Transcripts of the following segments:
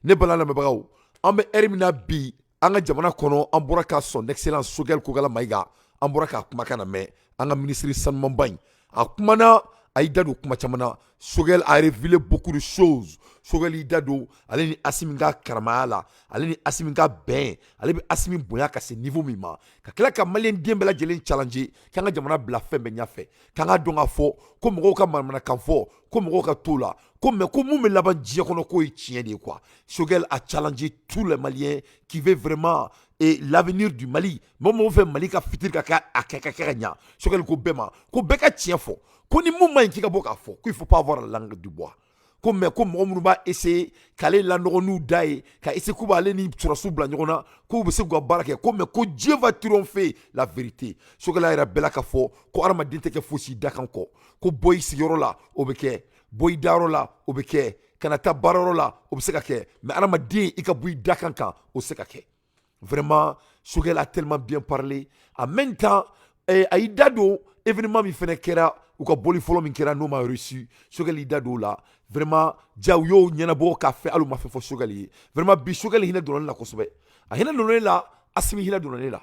ne balana mabagaw ambe erimina bi anga jamana kono ambura ka son excellence Sogel Kogala Maiga ambura ka kuma kana me anga ministre Sanman Bagne akumana aidado kuma chamana Sogel a révélé beaucoup de choses. Sogel idado ale ni asiminga karamala ale ni asiminga ben ale bi asimi bonya ka se niveau mima ka kila ka malien dembela jelen challenge kanga jamana bla fembe nyafe kanga donga fo ko mo ka manana kan fo ko mo ka tola ko me ko mu me laban die kono ko yi tien de quoi. Sogel a challengé tous les Maliens qui veulent vraiment et l'avenir du Mali. Momo fait Mali ka fitir ka nya. Sogel ko bema ko beka tien fo ko ni mu man ki ka boka fo ko il faut pas avoir la langue du bois. Comme on va essayer qu'aller la nous daye qu'à essayer qu'on va aller ni sur la souble n'yona qu'on va se baraka comme Dieu va triompher la vérité ce que là il a bella kafo qu'on a madinte que faut si dakanko qu'on boy sigorola obeke boy darola obeke kanata barola obsekake mais ana madin ika boy dakanka osekake vraiment ce qu'elle a tellement bien parlé en même temps aidado événement mi fene kera ou ka boli folo min kera no ma reçu Sogel idado là vraiment jaw yo nyana bo ka fe alu ma fe fo Sogel vraiment bi Sogel hina donon la kosobe a hina donon la asimi hina donon la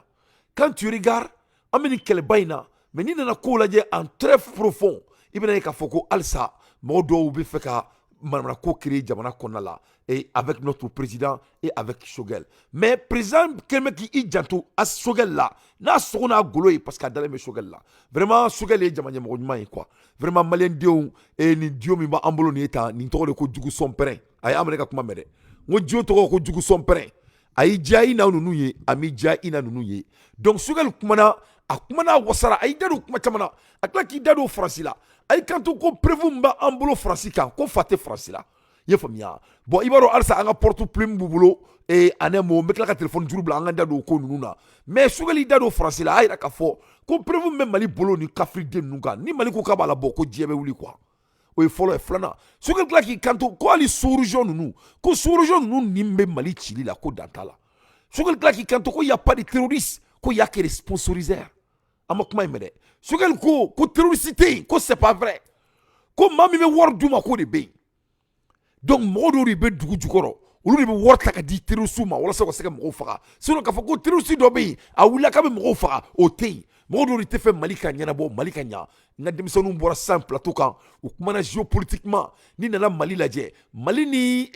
quand tu regardes ameni kele bayna mais ni na ko la je en très profond ibina ka foko alsa modo bi fe ka manana ko créer jamana konala et avec notre président et avec Sogel mais président kelme ki ijanto as Sogel là na sona goloy parce que dalé me Sogel là vraiment Sogel est jamanya mo nyuma quoi vraiment malien diou et ni diou mi ba ambolo ni eta ni to ko djugu son prin ay amreka kuma mede ngo dio to ko djugu son prin ay jai na nunu ye ami jai na nunu ye donc Sogel kumana akumana wasara ay dadu kuma chamana akla ki dadu francila ay kanto ko prévu mba ambolo francika ko faté francila ye famia bon ibaro alsa anga porte plume bubulo et anemo mekla ka téléphone jurubla anga dadu ko nununa mais Sogel dadu francila ay raka fo ko prévu même Mali bolo ni kafri de nuga ni Mali ko kabala boko diebe wuli quoi o follow e flana Sogel klaki kanto ko ali solution nunu ko solution nunu nimbe Mali chili la ko dantala Sogel klaki kanto ko y a pas de terroristes ko y a que des sponsoriseurs amakuma imede Sogel ko terroriste ko c'est pas vrai ko mami me wor duma ko de be donc modo ri be dugu jukoro olu de be wor taka di terroriste ma wala sa ko se ka mo faga sinon ka fa ko terroriste do be a wula ka be mo faga o te modo ri te fe Mali ka nyana bo Mali ka nya nga demisonu bora sans plateau kan ou kumana géopolitiquement ni nana Mali laje Mali ni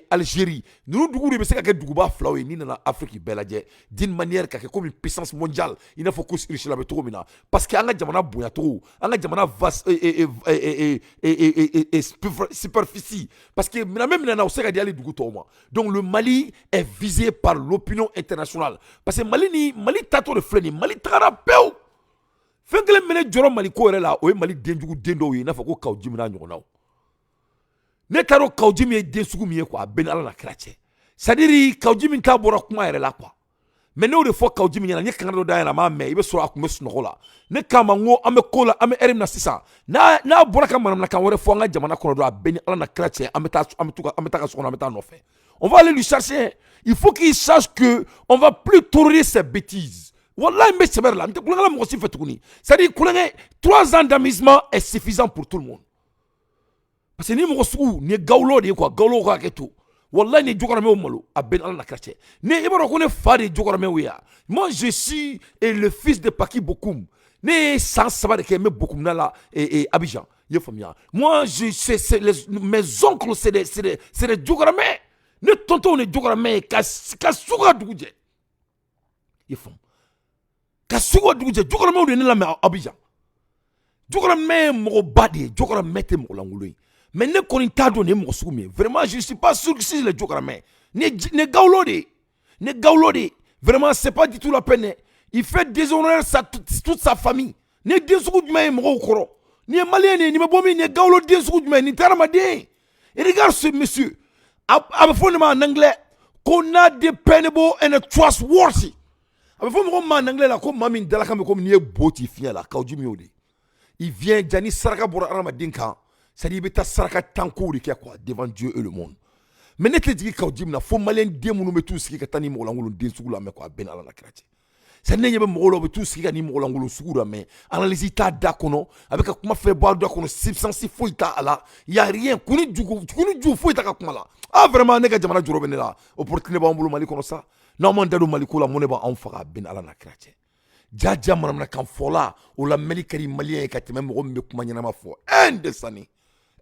Algérie nous dugu be se ka ke dugu ba flawe ni nana Afrique belaje d'une manière ka ke comme une puissance mondiale il ne faut que sur la beto mina parce que anga jamana boya to anga jamana vaste superficie parce que même nana o se ka di ali dugu to ma donc le Mali est visé par l'opinion internationale parce que Mali tato de fleni Mali tara peu fengele mene joro Mali ko yɛrɛ la o ye Mali den jugu den dɔw ye n'a fɔ ko Kawjimi n'a ɲɔgɔnnaw ne t'a dɔn Kawjimi ye den sugu min ye quoi a bɛ ni Ala na kira cɛ c'est à dire Kawjimi t'a bɔra kuma yɛrɛ la quoi mais n'o de fɔ Kawjimi ɲɛna n ye kangari dɔ da yɛlɛ a m'a mɛn i bɛ sɔrɔ a tun bɛ sunɔgɔ la ne k'a ma n ko an bɛ ko la an bɛ ɛri min na sisan n'a bɔra ka manamanakan wɛrɛ fɔ an ka jamana kɔnɔ dɔrɔn a bɛ ni Ala na kira cɛ an bɛ taa ka so kɔnɔ an bɛ taa nɔfɛ on va aller lui chercher il faut qu'il sache que on va plus tolérer ces bêtises. Wallahi mbe seber la mte kulanga mo si fatuguni c'est-à-dire kulanga 3 ans d'amusement est suffisant pour tout le monde parce que ni mo sugu ni gawlo de quoi gawlo ko aketo wallahi ni jogora me malo aben ala na krache ni ibaro ko ne fa de jogora me wiya moi je suis le fils de Paki Bokoum ne sans savoir que me Bokoum na la et Abidjan ye famia moi mes oncles c'est des jogora me ne tonton ne jogora me ka suga duguje ye fam ka sugo duguje jogora me de la me Abidjan jogora me mo badi jogora me te mo langulu mais ne koni ta do ne mo sugu me vraiment je suis pas sûr que si le jogora me ne gawlo de vraiment c'est pas du tout la peine il fait déshonorer toute sa famille ne den sugu me mo koro ni malien ni me bomi ne gawlo den sugu me ni taramade et regarde ce monsieur a fond en anglais qu'on a dependable and trustworthy. Il faut me en anglais là comme mami dalaka me comme ni boti fia là Kawjimi odi il vient jani saraka bora arama dinka ça dit beta saraka tanko de quoi devant Dieu et le monde mais net dit Kawjimi na fo malien demunu me tout ce qui katani mo langulu den sugula me quoi ben ala na krati c'est ne yebe mɔgɔ la tout sigi ka ni mɔgɔ langolo sugu la mais analyse ta da kɔnɔ avec ka kuma fɛ bɔ da kɔnɔ substance foyi ta ala y a rien kuni ju foyi ta ka kuma la ah vraiment ne ka jamana jɔrɔ bɛ ne la opportunité b'an bolo Mali kɔnɔ sa n'aw man da don Mali ko la mun de b'anw faga bin ala na kira cɛ jaja manamana kan fɔla o la mɛli kɛri maliyɛn ye ka tɛmɛ mɔgɔ min bɛ kuma ɲɛnama fɔ un de sani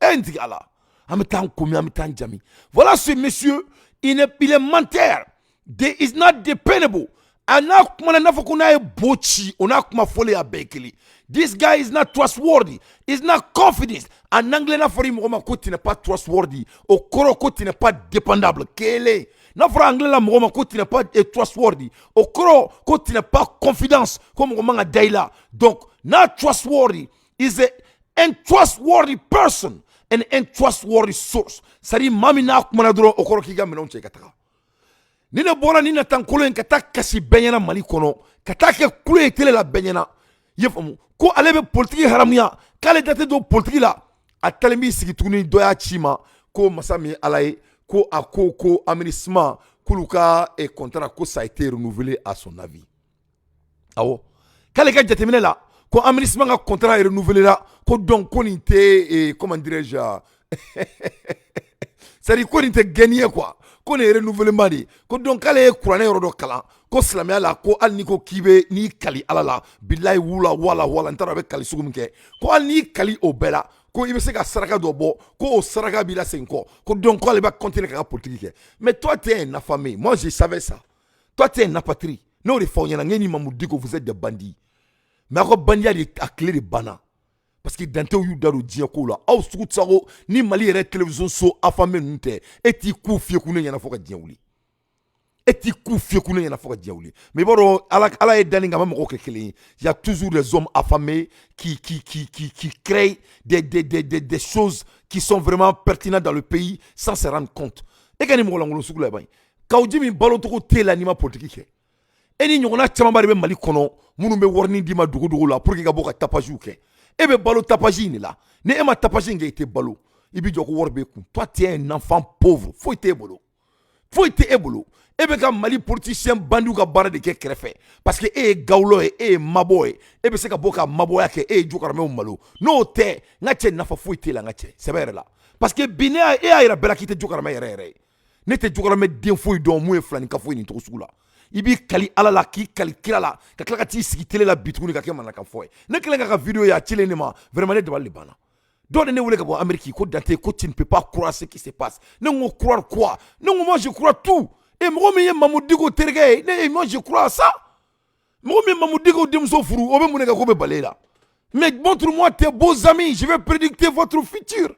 un tigi ala an bɛ taa komi an bɛ taa jami voilà ce monsieur il est menteur is not dependable ana kuma na fɔ ko n'a ye bo ci o n'a kuma fɔlen a bɛɛ kelen this guy is not trustworthy is not confident en anglais n'a fɔra mɔgɔ ma ko tu n'es pas trustworthy o kɔrɔ ko tu n'es pas dépendable kelen n'a fɔra anglais la mɔgɔ ma ko tu n'es pas trustworthy o kɔrɔ ko tu n'es pas confidence ko mɔgɔ man ka da i la donc not trustworthy is a untrustworthy person an untrustworthy source c'est-à-dire maa min n'a kuma na dɔrɔn o kɔrɔ k'i ka minɛnw cɛ ka taga ni ne bɔra ni na tan kolo in ka taa kasi bɛɛ ɲɛna Mali kɔnɔ ka taa kɛ kulo ye tele la bɛɛ ɲɛna i ye faamu ko ale bɛ politiki haramuya k'ale da tɛ don politiki la a talen b'i sigi tuguni dɔ y'a ci ma ko masa min ye ala ye ko a ko Aménisma k'olu ka contrat ko ça a été renouvelé à son avis awɔ k'ale ka jateminɛ la ko Aménisma ka contrat renouvelé la ko donc ko nin tɛ comment dirais-je c'est-à-dire ko nin tɛ gagné ye quoi ko ne renouvellement de ko donc k'ale ye kuranɛ yɔrɔ dɔ kalan ko silamɛya la ko hali ni ko k'i bɛ n'i kali ala la bilayi wala n t'a dɔn a bɛ kali sugu min kɛ ko hali n'i kali o bɛɛ la ko i bɛ se ka saraka dɔ bɔ ko o saraka b'i la segin kɔ ko donc k'ale bɛ continuer k'a ka politique kɛ mais toi tu es un affamé moi je savais ça toi tu es un apatrie n'o de fɔ aw ɲɛna n k'e ni Mamadou Diko vous êtes des bandits mais aw ka bandiya de a tile de banna parce que dantew y'u da don diɲɛ ko la aw sugu tɛ se ko ni Mali yɛrɛ télévision so affamé ninnu tɛ e t'i ku fiyeku ne ɲɛna fɔ ka diɲɛ wuli e t'i ku fiyeku ne ɲɛna fɔ ka diɲɛ wuli mais i b'a dɔn ala ye danni kɛ a ma mɔgɔw kɛ kelen ye il y a toujours des hommes affamés qui créent des choses qui sont vraiment pertinentes dans le pays sans se rendre compte e ka ni mɔgɔ lankolon sugu la ban kawji min balo togo t'e la n'i ma politique kɛ e ni ɲɔgɔnna camanba de bɛ Mali kɔnɔ minnu bɛ warinin d'i ma dogo la pour que ka bɔ ka tapagew kɛ e bɛ balo tapage in de la ni e ma tapage in kɛ i tɛ balo i bɛ jɔ ko wari b'e kun toi tu es un enfant pauvre foyi t'e bolo foyi t'e bolo e bɛ ka Mali politicien bandiw ka baara de kɛ kɛrɛfɛ parce que e ye gawulɔ ye e ye mabɔ ye e bɛ se ka bɔ ka mabɔya kɛ e ye jokaramɛw malo n'o tɛ n ka cɛ nafa foyi t'e la n ka cɛ sɛbɛ yɛrɛ la parce que bi e y'a yira bɛɛ la k'i tɛ jokaramɛ yɛrɛ ye ne tɛ jokaramɛ den foyi dɔn mun ye filani ka foyi nin togo sugu la i b'i kali ala la k'i kali kira la ka tila ka t'i sigi tele la bi tuguni ka kɛ manaka fɔ ye ne kelen ka vidéo ye a cilen ne ma vraiment ne dabali de banna dɔw de ne wele ka bɔ Amérique ko Dante ko tu ne peux pas croire ce qui se passe ne ko croire quoi ne ko moi je crois tout et mɔgɔ min ye Mamadou Diko terikɛ ye ne moi je crois à ça mɔgɔ min ye Mamadou Diko denmuso furu o bɛ mun de kɛ ko bɛ bala e la mais montre-moi tes beaux amis je vais prédicter votre futur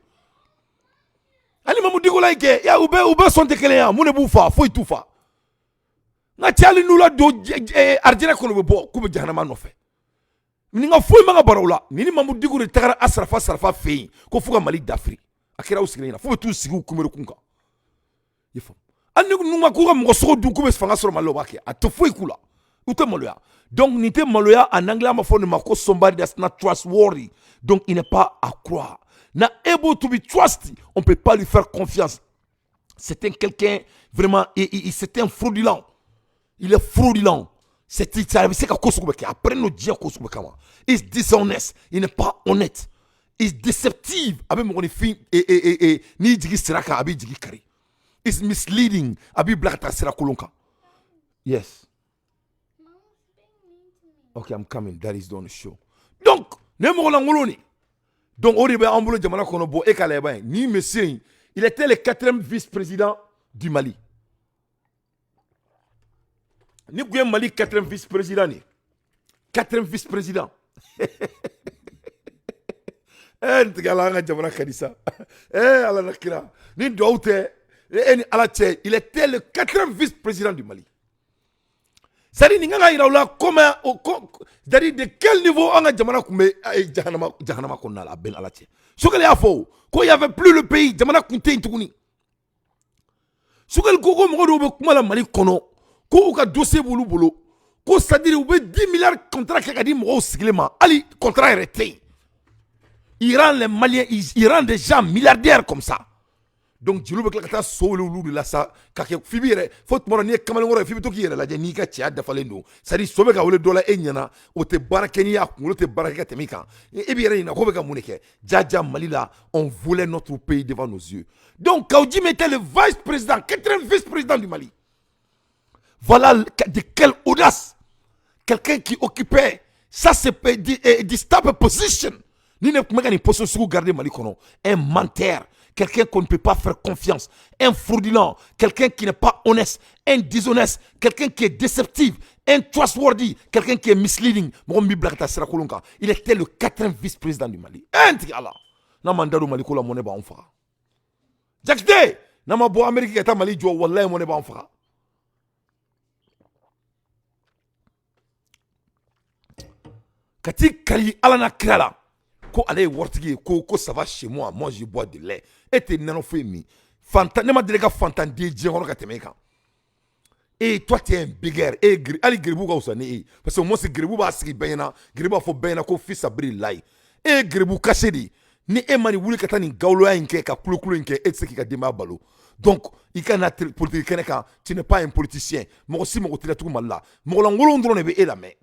ani Mamadou Diko la kɛ ya u bɛ sɔn tɛ kelen ya mun de b'u fa foyi t'u fa nga cali n'u la don arjɛnɛ kɔnɔ bɛ bɔ k'u bɛ jahanama nɔfɛ ni nga foyi man ka bara u la ni Mamadou Diko de tagara a sarafa fɛ yen ko fo ka Mali dafiri a kɛra u sigilen ɲɛna fo bɛ t'u sigi u kunbɛrikun kan i faamu hali ni n'u ma k'u ka mɔgɔ sogo dun k'u bɛ fanga sɔrɔ Mali la u b'a kɛ a tɛ foyi k'u la u tɛ maloya donc nin tɛ maloya en anglais an b'a fɔ nin ma ko somebody that's not trustworthy donc il n'est pas à croire not able to be trusted on peut pas lui faire confiance c'est un quelqu'un vraiment c'est un fraudulent. Il est fraudulent. C'est après nous dire il est dishonest. Il n'est pas honnête. Il est déceptif. Avec mon fille et ni digi siraka abi digi kari. It's misleading. Abi blakata sira kolonka. Yes. Okay, I'm coming. That is on the show. Donc, ne mo langoloni. Donc, on est en boulot jamana kono bo e kala ba ni monsieur, il était le 4e vice-président du Mali. Ni goye Mali 4e vice-président ni 4e vice-président ntigala nga jamana kadisa ala nakira ni doute ni ala tche il était le 4e vice-président du Mali sari ni nga ira la comment dari de quel niveau nga jamana kumbe jahannama konna la ben ala tche sokale afo ko y avait plus le pays jamana kunte ntukuni sokale gogo mo do be kuma la Mali kono ko u ka dossier b'olu bolo ko c'est-à-dire u bɛ 10 milliards contrat kɛ ka di mɔgɔw sigilen ma hali contrat yɛrɛ tɛ yen il rend les Maliens il rend des gens milliardaires comme ça donc jeliw bɛ tila ka taa so wele olu de la sa ka kɛ f'i b'i yɛrɛ fo tuma dɔ n'i ye kamalenkɔrɔ ye f'i bɛ to k'i yɛrɛ lajɛ n'i ka cɛya dafalen don c'est à dire so bɛ ka wele dɔ la e ɲɛna o tɛ baara kɛ n'i y'a kunkolo tɛ baara kɛ ka tɛmɛ i kan e b'i yɛrɛ ɲininka k'o bɛ ka mun de kɛ jaja Mali la on volait notre pays devant nos yeux donc Kawjim était le vice-président quatrième vice-président du Mali voilà de quelle audace quelqu'un qui occupait ça c'est di stable position ni ne kuma ka ni position sugu garder Mali kɔnɔ un menteur quelqu'un qu'on ne peut pas faire confiance, un fraudulent, quelqu'un qui n'est pas honnête, un déshonnête, quelqu'un qui est déceptif, un trustworthy, quelqu'un qui est misleading. Il était le 4e vice-président du Mali. Allah. Namanda do Mali ko la monnaie ba on fera. Jakite, nama bo Amérique eta Mali jo wallahi monnaie ba on fera. Kati kali ala na krala. Ko ale wortigi ko ça va chez moi je bois de lait et te nano fait mi fantan ne ma dele ka fantan di djengoro ka teme kan et toi tu es un bigger et ali gribu ka usani parce que moi c'est gribu ba sigi bena gribu fo bena ko fils abri lai et gribu kashedi ni e mani wuli ka tani gawlo ya nke ka kulukulu nke et ce qui ka dima balo donc il kana politique keneka tu n'es pas un politicien mo si mo tira tout mal là mo langolo ndro ne be elame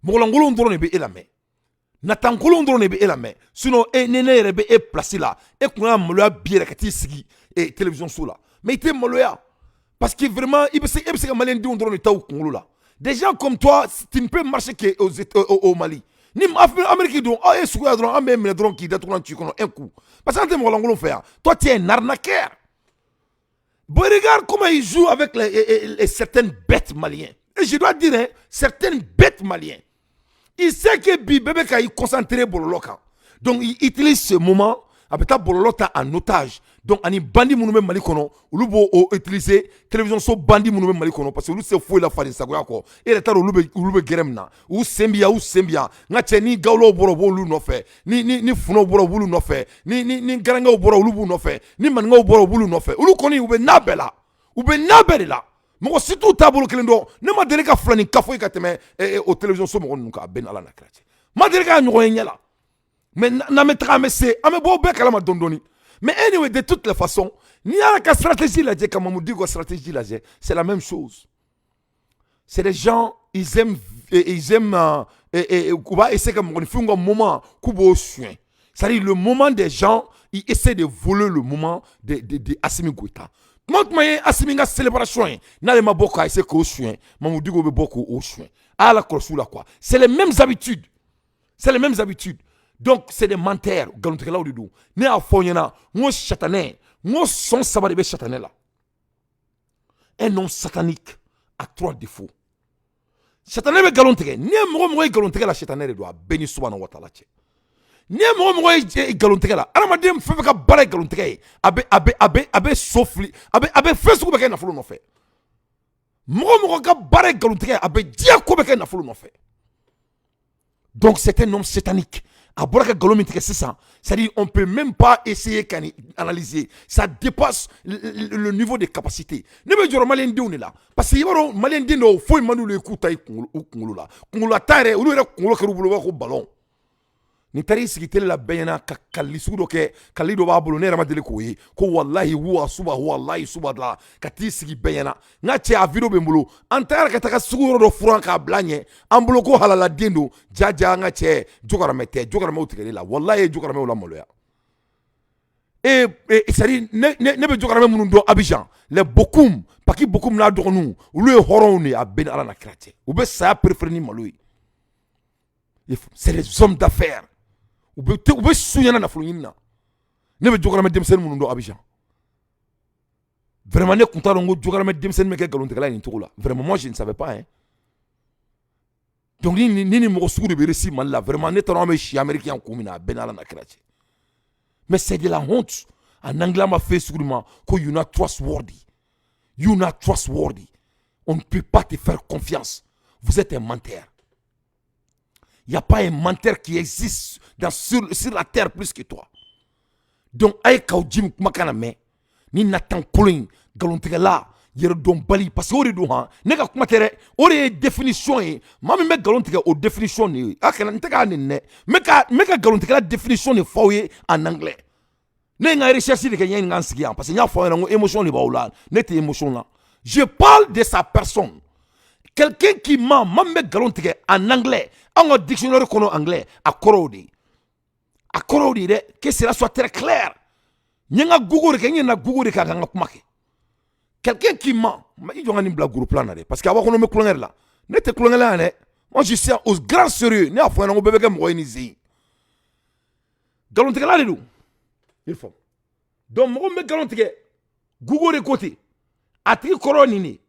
mo langolo ndro ne be elame Nathan Kolon drone be elame sinon nene rebe e placé là et qu'on maloya bière ka ti sigi et télévision sous là mais il était maloya parce que vraiment il be malien di on drone taw kongolo là des gens comme toi tu ne peux marcher que au Mali ni Amérique donc ah est souya drone ambe me drone qui date tu connais un coup parce que t'es molangolo faire toi tu es un arnaqueur bon regarde comment il joue avec les certaines bêtes maliens et je dois dire hein, certaines bêtes maliens. Il sait que Bébé est concentré sur le local. Donc il utilise ce moment avec ta bolota en otage. Donc ani bandi mounou mali kono, ou lubo utiliser télévision so bandi mounou mali kono parce que lu se fouille la farine sagoya ko. Et l'état lube geremna ou sembia nga ni gaulo boro bolu no fe ni funo boro bolu no fe ni garanga boro lubu no fe ni manga boro bolu no fe. Ulu koni ube nabela la. Mo situ tabolo kelendo ne ma dele ka flani kafo ka teme au télévision so mo nuka ben ala na krati ma dele ka nyogo nyela mais na metra messe ame bo be kala ma dondoni mais anyway de toutes les façons ni ala ka stratégie la je comme on dit stratégie la c'est la même chose c'est des gens ils aiment kuba essayer comme on fait un moment kubo soin c'est-à-dire le moment des gens ils essaient de voler le moment de Assimi Goïta. Moi, Assimi nga célébration, n'allez ma beaucoup à essayer qu'au soin, maman dit qu'on veut beaucoup au soin. À la croix la quoi. C'est les mêmes habitudes. Donc, c'est des menteurs. Galonte là où du tout. Né à Foyena, moi chatané, moi son sabat de chatané là. Un homme satanique a 3 défauts. Chatané be galonte, né moi galonte la chatané doit béni subhanahu wa ta'ala. Ni mo galonte la aramadem fe ka bara galonte abe sofli abe fesu be ka na fulu no fe mo ka bara galonte abe dia ko be ka na fulu no fe donc c'est un homme satanique a bora ka galomite c'est ça c'est-à-dire on peut même pas essayer d'analyser ça dépasse le niveau de capacité ne be joro malien diou ni la parce que yoro malien dindo fo manu le kutai kungulu la tare ulu re kungulu ka rubulo ko ballon ni tari sigitele la beyana ka kalisu do ke kalido ba bolo ne ramadele ko yi ko wallahi huwa wallahi subhadla ka ti sigi beyana nga che a video be mbulu antara ka taka suguro do furan ka blanye ambulo ko halala dendo jaja nga che jogara mete la wallahi jogara me wala moloya et sari ne be jogara me munu do Abidjan les bokum paki bokum na do nu ulu e horon ni abeni ala na krate ou be sa préféré ni maloyi c'est les hommes d'affaires ou be souyana na fulunina ne be jogara me demsen munu do Abidjan vraiment ne contaro ngo jogara me demsen me ke galonte kala ni tugula vraiment moi je ne savais pas hein donc ni mo sugu de be resi mal là vraiment ne tano me chi américain ko mina benala na krache mais c'est de la honte en anglais m'a fait sûrement que you not trustworthy on ne peut pas te faire confiance vous êtes un menteur. Il n'y a pas un menteur qui existe sur la terre plus que toi. Donc, aïe Kawjim kumakana me, ni Nathan Kolon galontegala yero don bali parce que ori do ha nega kumatere ori définition e mami me galontegala o définition ni akana nteka ne meka galontegala définition ne fawye en anglais. Ne nga recherche de kenya nga sigi parce que nya fo ngo émotion li baoula n'était émotion là. Je parle de sa personne. Quelqu'un qui ment, même galon tige en anglais, en dictionnaire kono anglais, à korodi. À korodi que cela soit très clair. Nyenga Google ke nyena Google ka nga kumake. Quelqu'un qui ment, il doit ngani bla groupe là parce que avant qu'on me cloner là. N'était cloner là né. Moi je suis au grand sérieux, né afo ngo bebe ke mo inizi. Galon tige là de il faut. Donc mo me galon tige Google de côté. Atri koroni ni.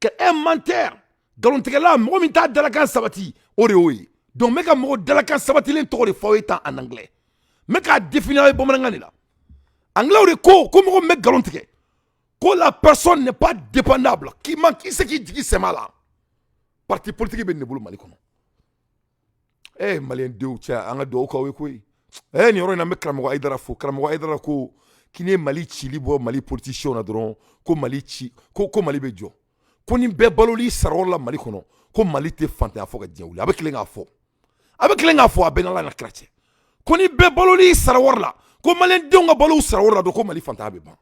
Que un menteur galon tige là mo mi ta dalakan sabati oreoyi. Donc meka mo dalakan sabati len to de fo état en anglais. Meka définir bo ngani là. Anglais ko comme me galon tige. Que la personne n'est pas dépendable. Qui manque, qui c'est qui dit c'est mal là. Parti politique ben ne bolo mali kono. Eh malien de ucha anga do ko we koy. Eh ni oro na me kramo aidara ko kini mali chili bo mali politicien na dron ko mali chi ko mali bejo. Ko ni be baloli sarol la mali kono. Ko mali te fanta afo ga diawuli. Avec lenga afo. Avec lenga afo abenala na krache. Ko ni be baloli sarol la. Ko malien de nga balo sarol la do ko mali fanta abeban.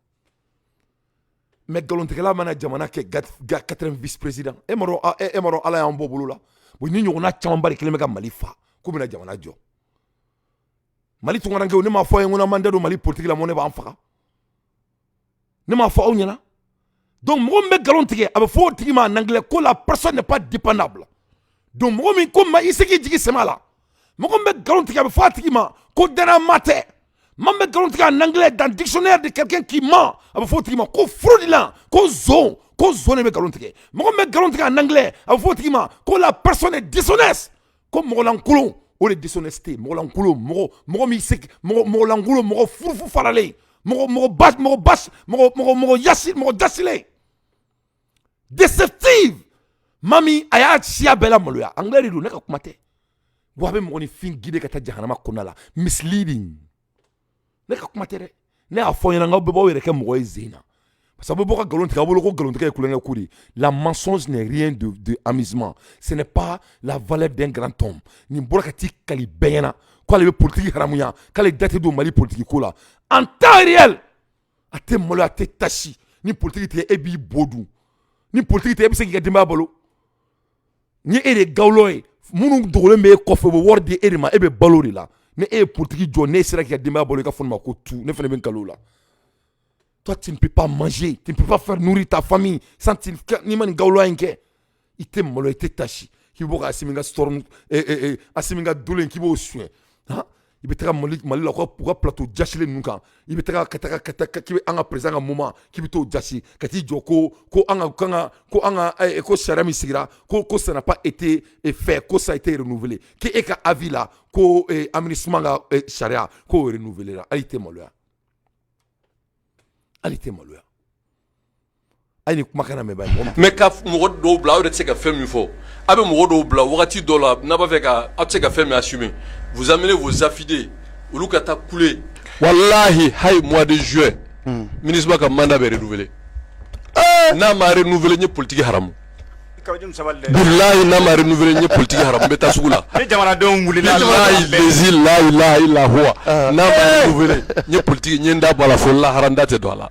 Mais galontekela mana jamana ke 80 vice-président emoro ala ya mbobulu la bo ni nyona chamba rekele ka mali fa ko bina jamana jo mali tungana nge ne ma fo ngona mandado mali politique la mo ne ba amfaka ne ma fo onyana donc mo me galonteke abe fo tigima en anglais ko la personne n'est pas dépendable donc mo mi ko ma iseki jigi semala mo me galonteke abe fo tigima ko dana mate. Mambe galontika en anglais dans le dictionnaire de quelqu'un qui ment. Aba faut tigima ko fraudulent, ko zone be galontike. Mambe galontika en anglais, aba faut tigima ko la personne est dishoneste. Comme molankulo, o le dishonesté, molankulo, mo mi sek, mo langulo, mo fufu farale. Mo yasil, mo dasile. Deceptive. Mami aya chia bela moloya. Anglais rido neka kumate. Wabe mo ni fin guide kata jahanama konala. Misleading. Ne ka kuma tere ne a fɔ ɲɛna bɛɛ b'aw yɛrɛ kɛ mɔgɔ ye zena parce que aw bɛ bɔ ka nkalon tigɛ a bolo ko nkalon tigɛ ye kulonkɛ ko de la mensonge n'est rien de amusement ce n'est pas la valeur d'un grand homme nin bɔra ka t'i kali bɛɛ ɲɛna k'ale bɛ politique haramuya k'ale date don Mali politique ko la en temps réel a tɛ malo a tɛ tasi ni politique tɛ e b'i bo dun ni politique tɛ e bɛ se k'i ka denbaya balo ni e de gawulɔ ye minnu dogolen bɛ e kɔfɛ u bɛ wari di e de ma e bɛ balo de la. Mais et politique jo ne sera qui a démarré bolo ka fond ma ko tout ne fene ben kalola. Toi tu ne peux pas manger, tu ne peux pas faire nourrir ta famille sans ni man gawlo enke. Ite molo ite tashi. Ki bo ka asiminga storm asiminga dolen ki bo soin. Hein? Il betara mali la ko plateau jashile nuka. Il betara kataka ki anga présent un moment ki bito jashi kati joko ko anga ko sharami sigira ko ça n'a pas été fait ko ça a été renouvelé ki eka avis là ko administration ga sharia ko renouvelé là alité moloya ayni kuma kana me bay mais ka mo do bla o de tseka femme il faut abe mo do bla wakati do la na ba feka a tseka femme assumer vous amenez vos affidés ou lukata couler wallahi hay mois de juin ministre ka mandat be renouvelé na ma renouvelé ni politique haram billahi na ma renouvelé ni politique haram beta sugula ni jamana don wulina la ilaha illa huwa na ma renouvelé ni politique ni nda bala fo la haranda te do la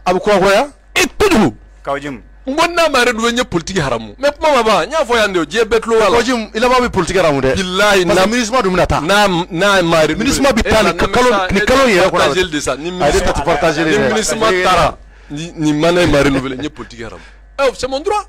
abu ko ya et tout kawjim ngonna ma renouvelé ni politique haram mais kuma baba nya fo yande je betlo wala kawjim ila ba politique haram de billahi na ministre du minata na ma renouvelé ministre bi tali ni kalo yere ko partager de ça ni ministre tara ni mané ma renouvelé ni politique haram c'est mon droit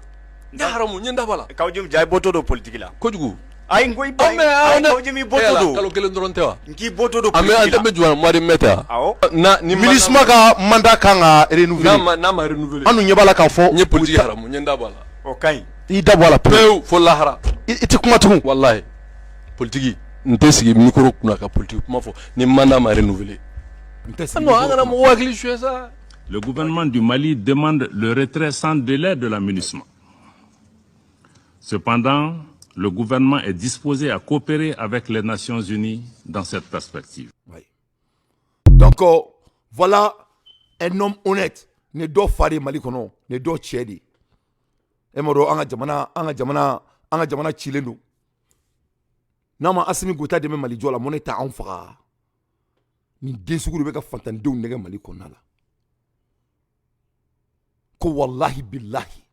ya haram ni nda bala kawjim jay boto do politique la ko jugu ay ngoy ba ay kawjim mi boto do kalo kelen doron tewa nki boto do politique ame ante be juwan mois de meta na ni ministre ka mandat kanga renouvelé na ma renouvelé anu nyebala kan fo ni politique haram ni nda bala okay i da bala peu fo la hara iti kuma tu wallahi politique nte sigi micro kuna ka politique kuma fo ni mandat ma renouvelé non angana mo wakli chue ça. Le gouvernement du Mali demande le retrait sans délai de la MINUSMA. Cependant, le gouvernement est disposé à coopérer avec les Nations Unies dans cette perspective. Oui. Donc, voilà un homme honnête. Ne do fari Mali kono, ne do tchedi. Emoro anga jamana chilenu. Nama asimi gota de Mali jola moneta anfara. ni den sugu de bɛ ka fantandenw nɛgɛ Mali kɔnɔna la ko wallahi billahi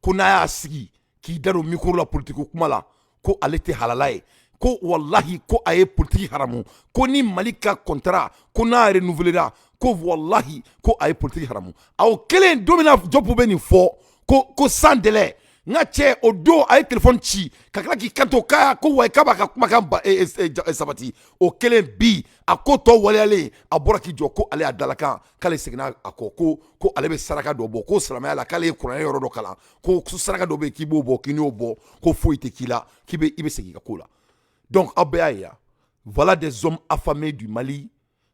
ko n'a y'a sigi k'i da don micro la politique kuma la ko ale tɛ halala ye ko wallahi ko a ye politique haramu ko ni Mali ka contrat ko n'a renouvelera ko wallahi ko a ye politique haramu aw kelen don min na Jɔpu bɛ nin fɔ ko sans délai nga cɛ o don a ye téléphone ci ka tila k'i kanto k'a ko wa k'a b'a ka kumakan sabati o kelen bi a ko tɔ waleyalen a bɔra k'i jɔ ko ale y'a dalakan k'ale seginna a kɔ ko ale bɛ saraka dɔ bɔ ko silamɛya la k'ale ye kuranɛ yɔrɔ dɔ kalan ko saraka dɔ bɛ yen k'i b'o bɔ k'i n'o bɔ ko foyi tɛ k'i la i bɛ segin i ka ko la donc aw bɛɛ y'a ye voilà des hommes affamés du Mali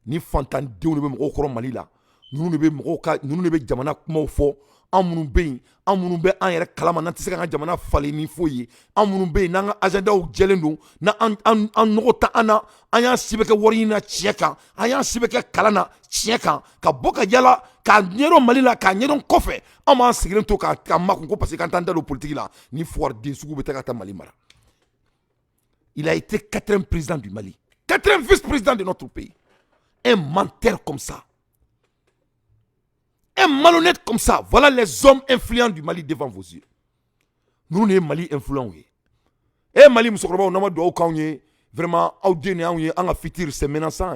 ni fantandenw de bɛ mɔgɔw kɔrɔ Mali la ninnu de bɛ jamana kumaw fɔ an minnu bɛ yen an minnu bɛ an yɛrɛ kalama n'an tɛ se k'an ka jamana falen ni foyi ye an minnu bɛ yen n'an ka agendaw jɛlen don n'an nɔgɔ ta an na an y'an si bɛ kɛ wari ɲini na tiɲɛ kan an y'an si bɛ kɛ kalan na tiɲɛ kan ka bɔ ka yala k'a ɲɛdɔn Mali la k'a ɲɛdɔn kɔfɛ an b'an sigilen to k'a makun ko parce que k'an t'an da don politique la ni fugardiden sugu bɛ taa ka taa Mali mara. Il a été 4e président du Mali, 4e vice-président de notre pays. Un menteur comme ça. Un malhonnête comme ça. Voilà les hommes influents du Mali devant vos yeux. Nous sommes Mali influents. Et Mali, nous sommes vraiment, on a fitir, c'est menaçant.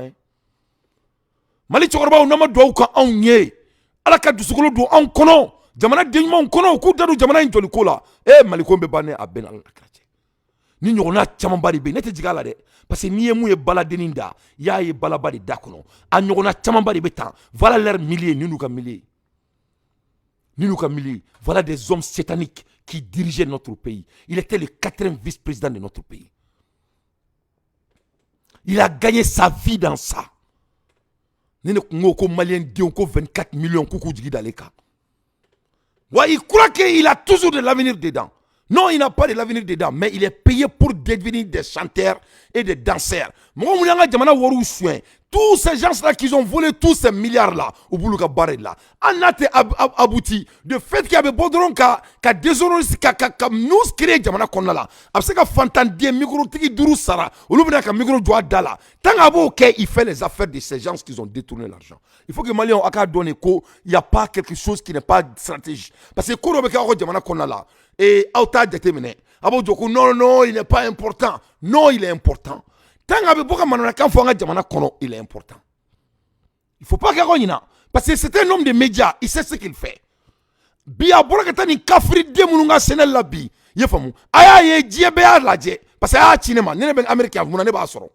Mali, nous sommes ala ka dusukolo do an kono jamana denɲumanw kono k'u da don jamana in jɔliko la Mali ko bɛ bannen a bɛɛ na ni ɲɔgɔnna camanba de bɛ yen ne tɛ jigin a la dɛ parce que n'i ye mun ye baladennin da i y'a ye balaba de da kɔnɔ a ɲɔgɔnna camanba de bɛ tan voilà leur milliers ni n'u ka milliers voilà des hommes sataniques qui dirigeaient notre pays. Il était le 4e vice-président de notre pays. Il a gagné sa vie dans ça. Il y a 24 millions de cas. Ouais, il croit qu'il a toujours de l'avenir dedans. Non, il n'a pas de l'avenir dedans, mais il est payé pour devenir des chanteurs et des danseurs. Tous ces gens-là qui ont volé tous ces milliards-là, au bout de la barre là, on a abouti. De fait qu'il y avait besoin qu'à déshonorer, qu'à nous créer jamana konna là. Après que Fantandie micro tiki duru sara, au lieu de micro doit dala. Tant qu'à il fait les affaires de ces gens qui ont détourné l'argent. Il faut que Mali on a donné qu'il n'y a pas quelque chose qui n'est pas stratégique. Parce que quand on veut jamana konna là, et autant déterminé. Abo Djoko non, il n'est pas important. Non, il est important. Tant il est important. Il ne faut pas qu'il parce que c'est un homme de médias, il sait ce qu'il fait. Bia Borakatani Kafri Demunga Senel Labi, Yefamu, Aya Djebea Ladje, parce que Aya Cinema, Nene Américain, vous n'avez pas soro.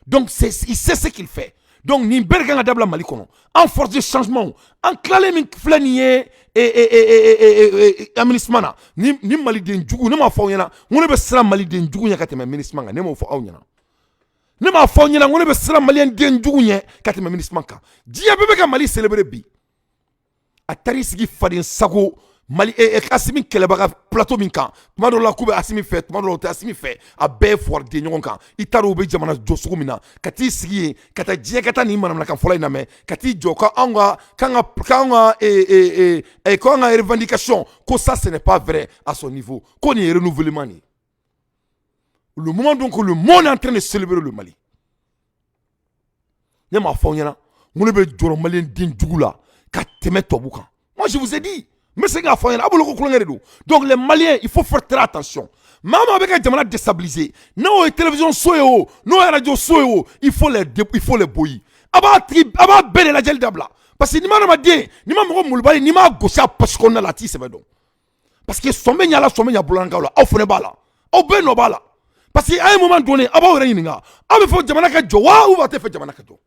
Donc il sait ce qu'il fait. Donc ni bergan adabla malikono en force de changement en clale min flanier et administrement ni Mali den jugu ne ma fo nyana ngone be sra Mali den jugu nya katema ministre ne ma fo aw nyana ne ma fo nyana ngone be sra Mali den jugu nya katema ministre ka dia bebe ka Mali célébrer bi atari sigi fadin sago Mali Assimi Kelebaga plateau minka tumado la kube Assimi fait tumado la Assimi fait a be for de nyon kan itaro be jamana josugo mina kati sigi kata je kata ni manam na kan fola ina me kati joka anga kanga kanga revendication que ça ce n'est pas vrai à son niveau qu'on y renouvellement ni le moment donc le monde est en train de célébrer le Mali ne ma fonyana ngone be joro malien din djugula ka teme tobukan moi je vous ai dit mais c'est grave. Donc les Maliens, il faut faire très attention. Maman avec un diamant déstabilisé. Non, les télévisions soyo, non les radios soyo, il faut les bouillir. Aba belle la gel d'abla. Parce que ni ma dit, ni ma mo mulbali, ni ma gossa parce qu'on a la tisse donc. Parce que sommeil boulanga là, au fone bala. Au beno bala. Parce qu'à un moment donné, aba ora yininga. Aba faut diamant ka jowa ou va te faire diamant ka jo.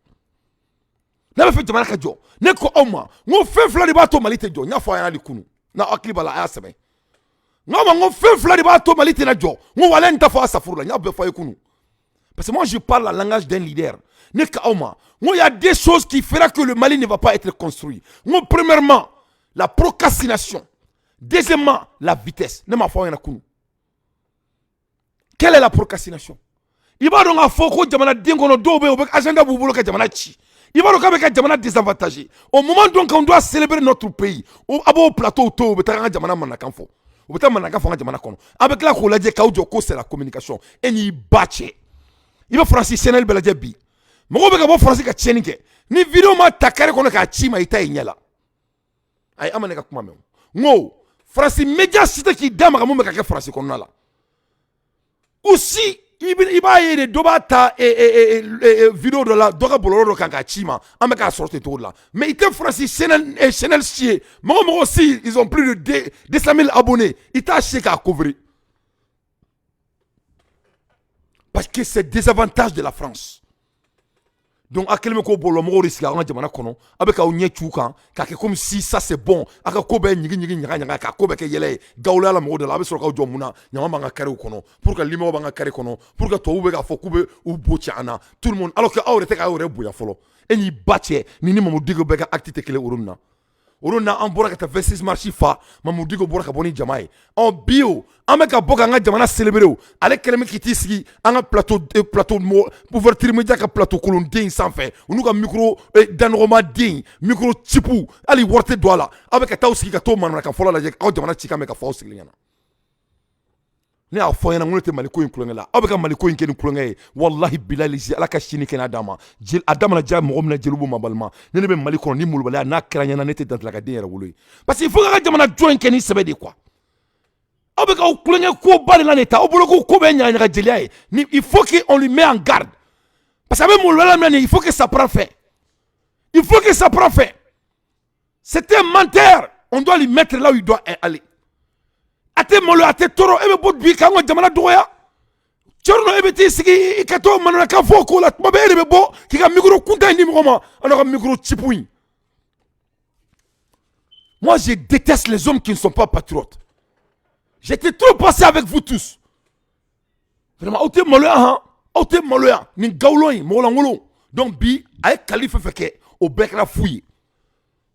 N'avait fait jamana kajo ne ko oma ngo fe fla de bato malite jo nya fo yana likunu na akliba la asebe ngoma ngo fe fla de bato malite na jo ngo wala nta fo asafurla nya be fo yekunu parce que moi je parle le langage d'un leader ne ka oma ngo y a des choses qui fera que le Mali ne va pas être construit ngo premièrement la procrastination deuxièmement la vitesse ne ma fo yana kunu quelle est la procrastination iba donc a fo ko jamana dengono dobe o agenda bubulo ka jamana chi il va le cas de désavantagé. Au moment donc on doit célébrer notre pays, au plateau, avec la c'est la communication. Et il batche. Il va Francis Senel Beladjebi. mɔgɔw bɛ ka bɔ faransi ka tiɲɛni kɛ ni vidéo ma ta carré kɔnɔ k'a ci ma i ta ye ɲɛ la ayi an ma ne ka kuma mɛn n ko faransi média si tɛ k'i da maga mun bɛ ka kɛ faransi kɔnɔna la aussi i b'a ye de dɔ b'a ta vidéo dɔ la dɔ ka bɔlɔlɔ dɔ kan k'a ci ma an bɛ k'a sɔrɔ ten cogo de la mais i tɛ faransi channel si ye mɔgɔ si ils ont plus de 200 000 abonnés i t'a si k'a couvrir parce que c'est désavantage de la France. Donc, à quel moment on a risqué à jamana kono avec un ɲɛciw kan k'a kɛ comme si ça c'est bon a ka ko bɛɛ ɲigi ɲaga k'a ko bɛɛ kɛ yɛlɛ ye gawuya la mɔgɔw de la a bɛ sɔrɔ k'aw jɔ mun na ɲama b'an ka carré kɔnɔ pour que limɔgɔw b'an ka carré kɔnɔ pour que tubabuw bɛ k'a fɔ k'u bɛ u bo ci an na tout le monde alors que aw yɛrɛ tɛ k'aw yɛrɛ bonya fɔlɔ e n'i ba cɛ ni Mamadou Diko bɛɛ ka acte tɛ kelen o na olu na an bɔra ka taa 26 mars fa Mamadou Diko bɔra ka bɔ ni jama ye bio an bɛ ka bɔ k'an ka jamana célébrer o ale kɛlen bɛ k'i t'i sigi an ka plateau ouverture média ka plateau kolonden sanfɛ u n'u ka micro danɔgɔma den micro cipu hali wari tɛ don a la aw bɛ ka taa sigi ka t'o manamanakan fɔlɔ lajɛ aw jamana cikan mɛn ka fɔ aw sigilen ɲɛna ne y'a fɔ ɲɛna n ko ne tɛ Mali ko in kulonkɛ la aw bɛ ka Mali ko in kɛ ni kulonkɛ ye wallahi bilahi ala ka sini kɛnɛ d'a ma a da mana diya mɔgɔ min na jeliw b'o ma balima ne bɛ Mali kɔnɔ ni molobaliya n'a kɛra ɲɛna ne tɛ dantila ka den yɛrɛ wolo ye parce que il faut que ka jamana jɔ in kɛ ni sɛbɛ de quoi aw bɛ k'aw kulonkɛ ko ba de la nin ta aw bolo ko ko bɛ ɲagaɲaga jeliya ye ni il faut qu'on lui met en garde parce que a bɛ molobaliya min na nin il faut que ça prend fin il faut que ça prend fin c'est un menteur on doit lui mettre là où il doit aller ate malo ate toro ebe bot bi ka ngo jamana doya chorno ebe ti sigi ka to manana ka fo ko la mabe ebe bo ki ka micro kunta ni mo ma ana ka micro chipouin. Moi je déteste les hommes qui ne sont pas patriotes. J'étais trop passé avec vous tous. Vraiment ote malo ya ni gawloy mo la ngolo donc bi ay khalifa feke o bekra fouyi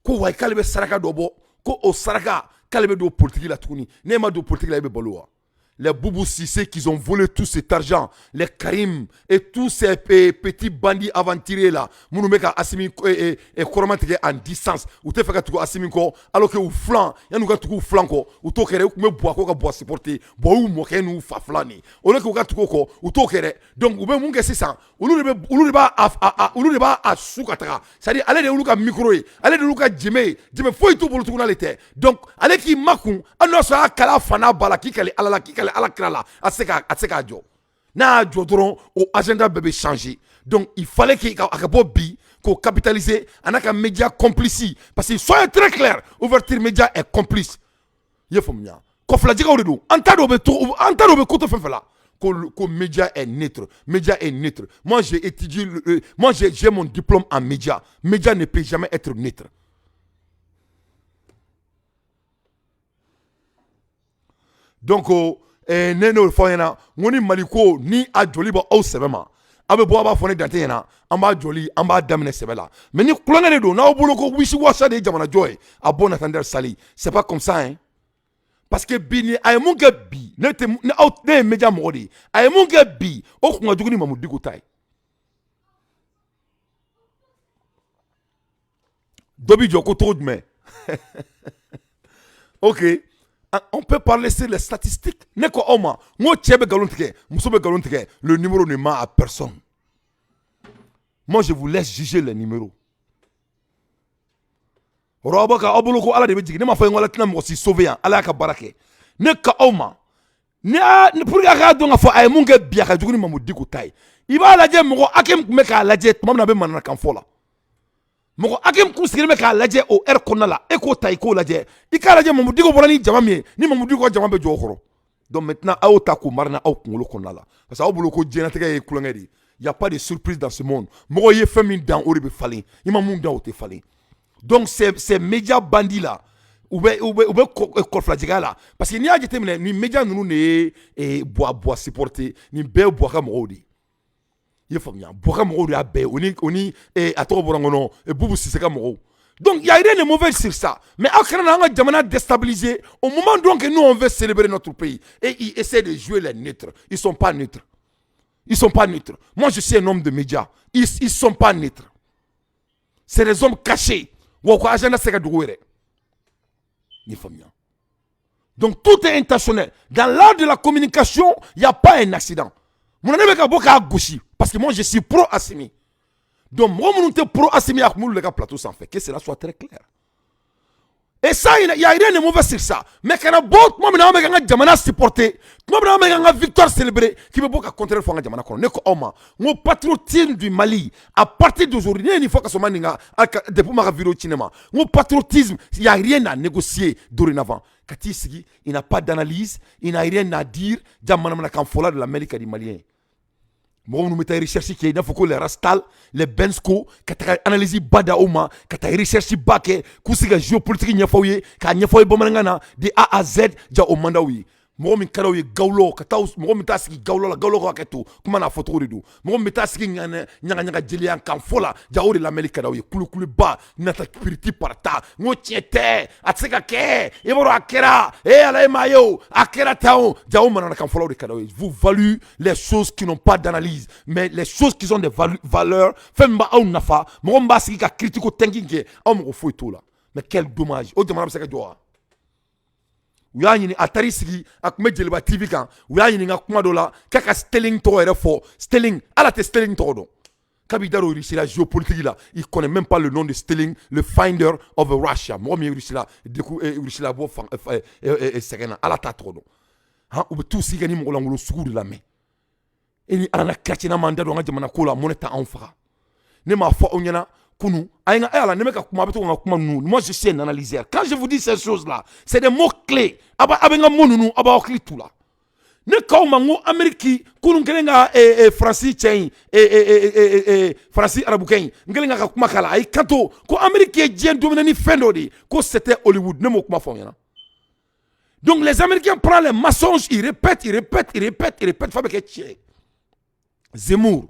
ko way kalbe saraka dobo ko o saraka Kalebe do politique la tuguni ne ma do politique la ibe baloa les Boubou Sissé qui ont volé tout cet argent les Karim et tous ces petits bandits aventuriers là munu meka asimi et koromantike en distance ou te faka tuko asimi ko alors que ou flanc ya nou ka tuko flanc ko ou to kere ou me bois ko ka bois supporter bo ou mo ke nou fa flani o le ko ka tuko ko ou to kere donc ou be mun ke sisan ulu de ba a sukataka c'est à dire aller de ulu ka micro yi aller de ulu ka jeme foi tout bolo tukuna lete donc aller ki makun ano sa kala fana bala ki kale ala ki ala krala a se ka jo na jo dron o agenda bébé changer donc il fallait qu'il akabo bi ko capitaliser anaka média complice parce que soyez très clair ouverture média est complice yefomnya ko flajiga o do antado be ko to fefela ko média est neutre moi j'ai étudié moi j'ai mon diplôme en média ne peut jamais être neutre. Donc neno fayena ngoni maliko ni a joli ba o sebema abe bo aba fone dante yana amba joli amba damne sebela mais ni klonere do na obolo ko wishi wasa de jamana joy a bon attendre sali c'est pas comme ça hein parce que bini ay munga bi ne te ne out ne media modi ay munga bi o ko ngajuguni Mamadou Diko tay dobi joko to dme OK. On peut parler sur les statistiques. Le numéro ne ment à personne. Moi, je vous laisse juger les numéros. Il va la dire, mɔgɔ akem kusigire bɛ k'a lajɛ o heure kɔnɔna la e k'o ta i k'o lajɛ i k'a lajɛ Mamadou Diko bɔra ni jama min ye ni Mamadou Diko ka jama bɛ jɔ o kɔrɔ donc maintenant a y'o ta k'o marina aw kunkolo kɔnɔna la parce que aw bolo ko diɲɛlatigɛ ye kulonkɛ de y a pas de surprise dans ce monde mɔgɔ ye fɛn min dan o de bɛ falen i ma mun dan o tɛ falen donc ces médias bandits là u bɛ kɔrɔfilajigiya la parce que n'i y'a jateminɛ nin médias ninnu de ye bois supporter nin bɛɛ ye bois ka mɔgɔw de ye. Il faut bien boire mon de abbé oni à trop borangono et Boubou Sissé ka mɔgɔw donc il y a rien de mauvais sur ça mais à quand on a jamana déstabilisé au moment donc que nous on veut célébrer notre pays et ils essaient de jouer les neutres ils sont pas neutres moi je suis un homme de médias ils sont pas neutres c'est des hommes cachés ou quoi agenda c'est que il faut bien donc tout est intentionnel dans l'art de la communication il y a pas un accident. Parce que moi je suis pro Assimi. Donc moi mon te pro Assimi Akmoul le plateau sans fait que cela soit très clair. Et ça, il n'y a rien de mauvais sur ça. Mais quand on a beaucoup, moi, je suis Jamana supporté. Moi, je suis victoire célébrée. Qui me beaucoup contre le Fanga Jamana. Mon patriotisme du Mali, à partir d'aujourd'hui, il faut que ce soit depuis ma vidéo au cinéma. Mon patriotisme, il n'y a rien à négocier dorénavant. Katisigi, il n'a pas d'analyse, il n'a rien à dire. Jamana Manakamfola de l'Amérique des Maliens. Moi, nous mettons recherche qui est il faut que les Rastal, les Bensko, que tu analyse Bada Oma, que tu recherche Baké, que tu géopolitique Nyafoye, que Nyafoye Bomangana, de A à Z, ja au Mandawi. Moi, je suis Gaulo, moi, je suis Gaulo, la Gaulo Raketo, comment la photo de nous. Moi, je suis Nyanga Djelian Kamfola, Jao de l'Amérique Daoui, Kulu Ba, Nata Piriti Parta, moi, Tiete, Atseka Ke, Evoro Akera, Alain Mayo, Akera Tao, Jao Manana Kamfola de Kadaoui. Vous valuez les choses qui n'ont pas d'analyse, mais les choses qui ont des valeurs, Femba ou Nafa, moi, je suis critico thinking, on me fait tout là. Mais quel dommage. Au demande, c'est que doit. Uyani atari sigi akme jelba TV kan uyani nga kuma dola kaka Sterling to ere fo Sterling ala te Sterling to do kabidaro rishi la géopolitique là il connaît même pas le nom de Sterling le finder of Russia moi mi rishi la deku rishi la bo segena ala ta to do ha u tout sigi ni mo langulo sugu de la me eni ana kachina manda do nga jamana ko la moneta enfa ne ma fo onyana Kounou, moi je suis un analyseur. Quand je vous dis ces choses-là, c'est des mots-clés. Tout là. Ne kaumango Amérique, Kounou Ngelenga Francis Tchain, Francis Araboukain, Ngelenga Kumakala, et Kanto, ko Amérique est bien dominé Fendodi, ko c'était Hollywood, ne m'a pas. Donc les Américains prennent les mensonges, ils répètent, fabriquent Zemmour.